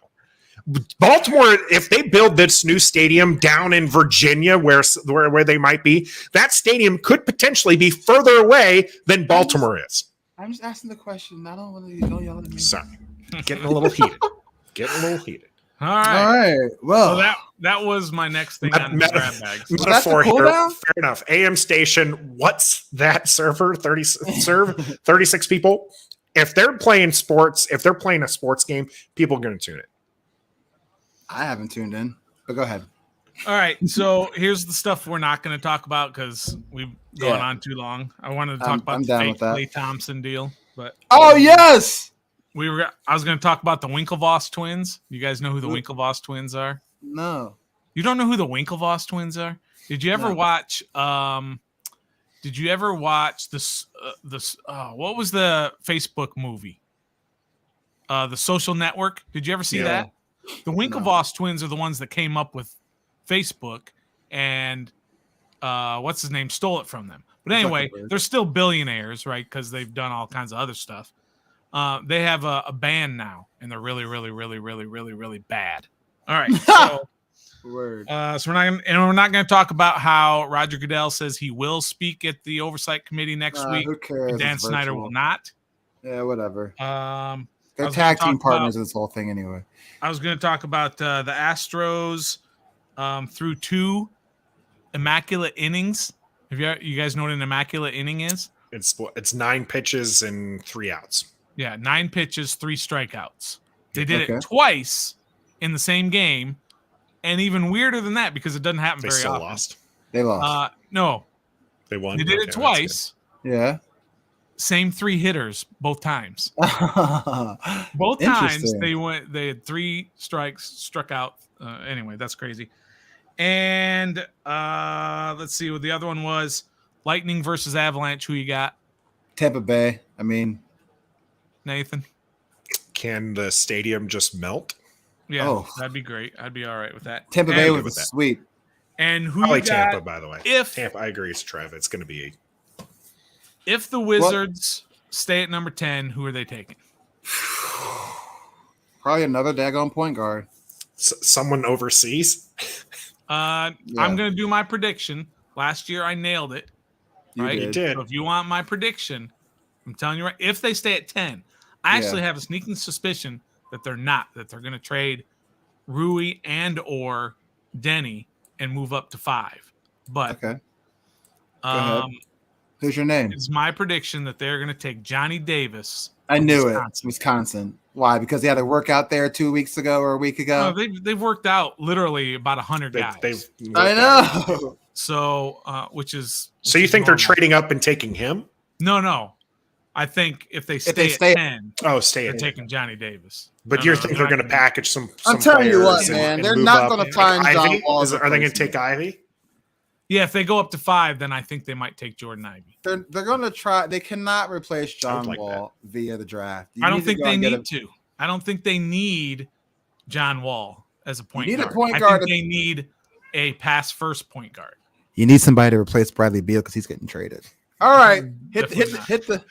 Baltimore, if they build this new stadium down in Virginia where they might be, that stadium could potentially be further away than Baltimore is. I'm just asking the question. I don't want to yell at me. Sorry. Getting a little heated. All right. Well, so that was my next thing on the grab bags. Metaphor here. Fair enough. AM station. What's that server? 36 people. If they're playing sports, if they're playing a sports game, people are going to tune it. I haven't tuned in, but go ahead. All right. So here's the stuff we're not going to talk about because we've gone on too long. I wanted to talk about the fake Clay Thompson deal, but yes. I was going to talk about the Winklevoss twins. You guys know who the Winklevoss twins are? No. You don't know who the Winklevoss twins are? Did you ever watch? Did you ever watch this? What was the Facebook movie? The Social Network. Did you ever see that? The Winklevoss twins are the ones that came up with Facebook, and what's his name stole it from them. But anyway, they're still billionaires, right? Because they've done all kinds of other stuff. They have a band now, and they're really, really, really, really, really, really bad. All right, so Word. So we're not going to talk about how Roger Goodell says he will speak at the Oversight Committee next week. Who cares? Dan Snyder will not. Yeah, whatever. Got They're tag team partners in this whole thing anyway. I was going to talk about the Astros through 2 immaculate innings. You guys know what an immaculate inning is? It's 9 pitches and 3 outs. Yeah, 9 pitches, 3 strikeouts. They did it twice in the same game, and even weirder than that because it doesn't happen very often. Lost. They lost. No, they won. They did it twice. Yeah. Same 3 hitters both times. Both times they had 3 strikes, struck out. Anyway, that's crazy. And let's see what the other one was. Lightning versus Avalanche. Who you got? Tampa Bay. I mean, Nathan. Can the stadium just melt? Yeah, that'd be great. I'd be all right with that. Tampa Bay was sweet. And who I like you got? Tampa, by the way. Tampa, I agree with Trev. It's going to be. If the Wizards stay at number 10, who are they taking? Probably another daggone point guard. Someone overseas. I'm going to do my prediction. Last year I nailed it. Right? You did. So if you want my prediction, I'm telling you right. If they stay at 10, I actually have a sneaking suspicion that they're not. That they're going to trade Rui and or Denny and move up to 5. But Go ahead. Who's your name? It's my prediction that they're going to take Johnny Davis. I knew Wisconsin. Why? Because they had a workout there 2 weeks ago or a week ago. No, they've worked out literally about 100 guys. I know. So, which is. So you think they're trading up and taking him? No. I think if they stay at 10, they're taking Johnny Davis. But you think they're going to package some I'm telling you what, man. They're not going to find John Wall. Are they going to take Ivy? Yeah, if they go up to 5, then I think they might take Jordan Ivy. They're going to try. They cannot replace John Wall via the draft. I don't think they need to. I don't think they need John Wall as a point guard. A point guard. I think they need a pass-first point guard. You need somebody to replace Bradley Beal because he's getting traded. All right, hit the.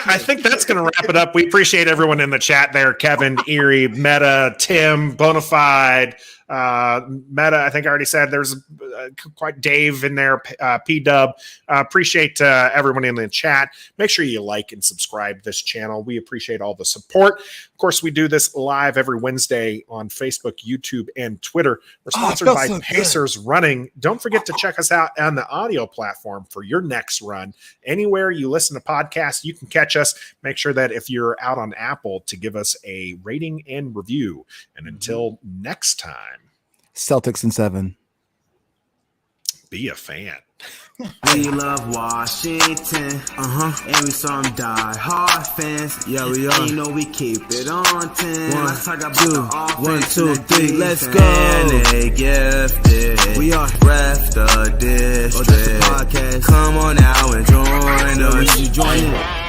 I think that's going to wrap it up. We appreciate everyone in the chat there. Kevin, Erie, Meta, Tim, Bonafide, Meta. I think I already said there's quite Dave in there. P-Dub. Appreciate everyone in the chat. Make sure you like and subscribe this channel. We appreciate all the support. Of course, we do this live every Wednesday on Facebook, YouTube, and Twitter. We're sponsored by Pacers Running. Don't forget to check us out on the audio platform for your next run. Anywhere you listen to podcasts, you can catch us. Make sure that if you're out on Apple to give us a rating and review. And until next time, Celtics in 7. Be a fan. We love Washington, and we some die-hard fans. Yeah, we are. You know we keep it on 10. Let's talk about the offense. 1, 2, 3, let's go. And they gifted. We are ref the district. Podcast. Come on now and join us. You join it.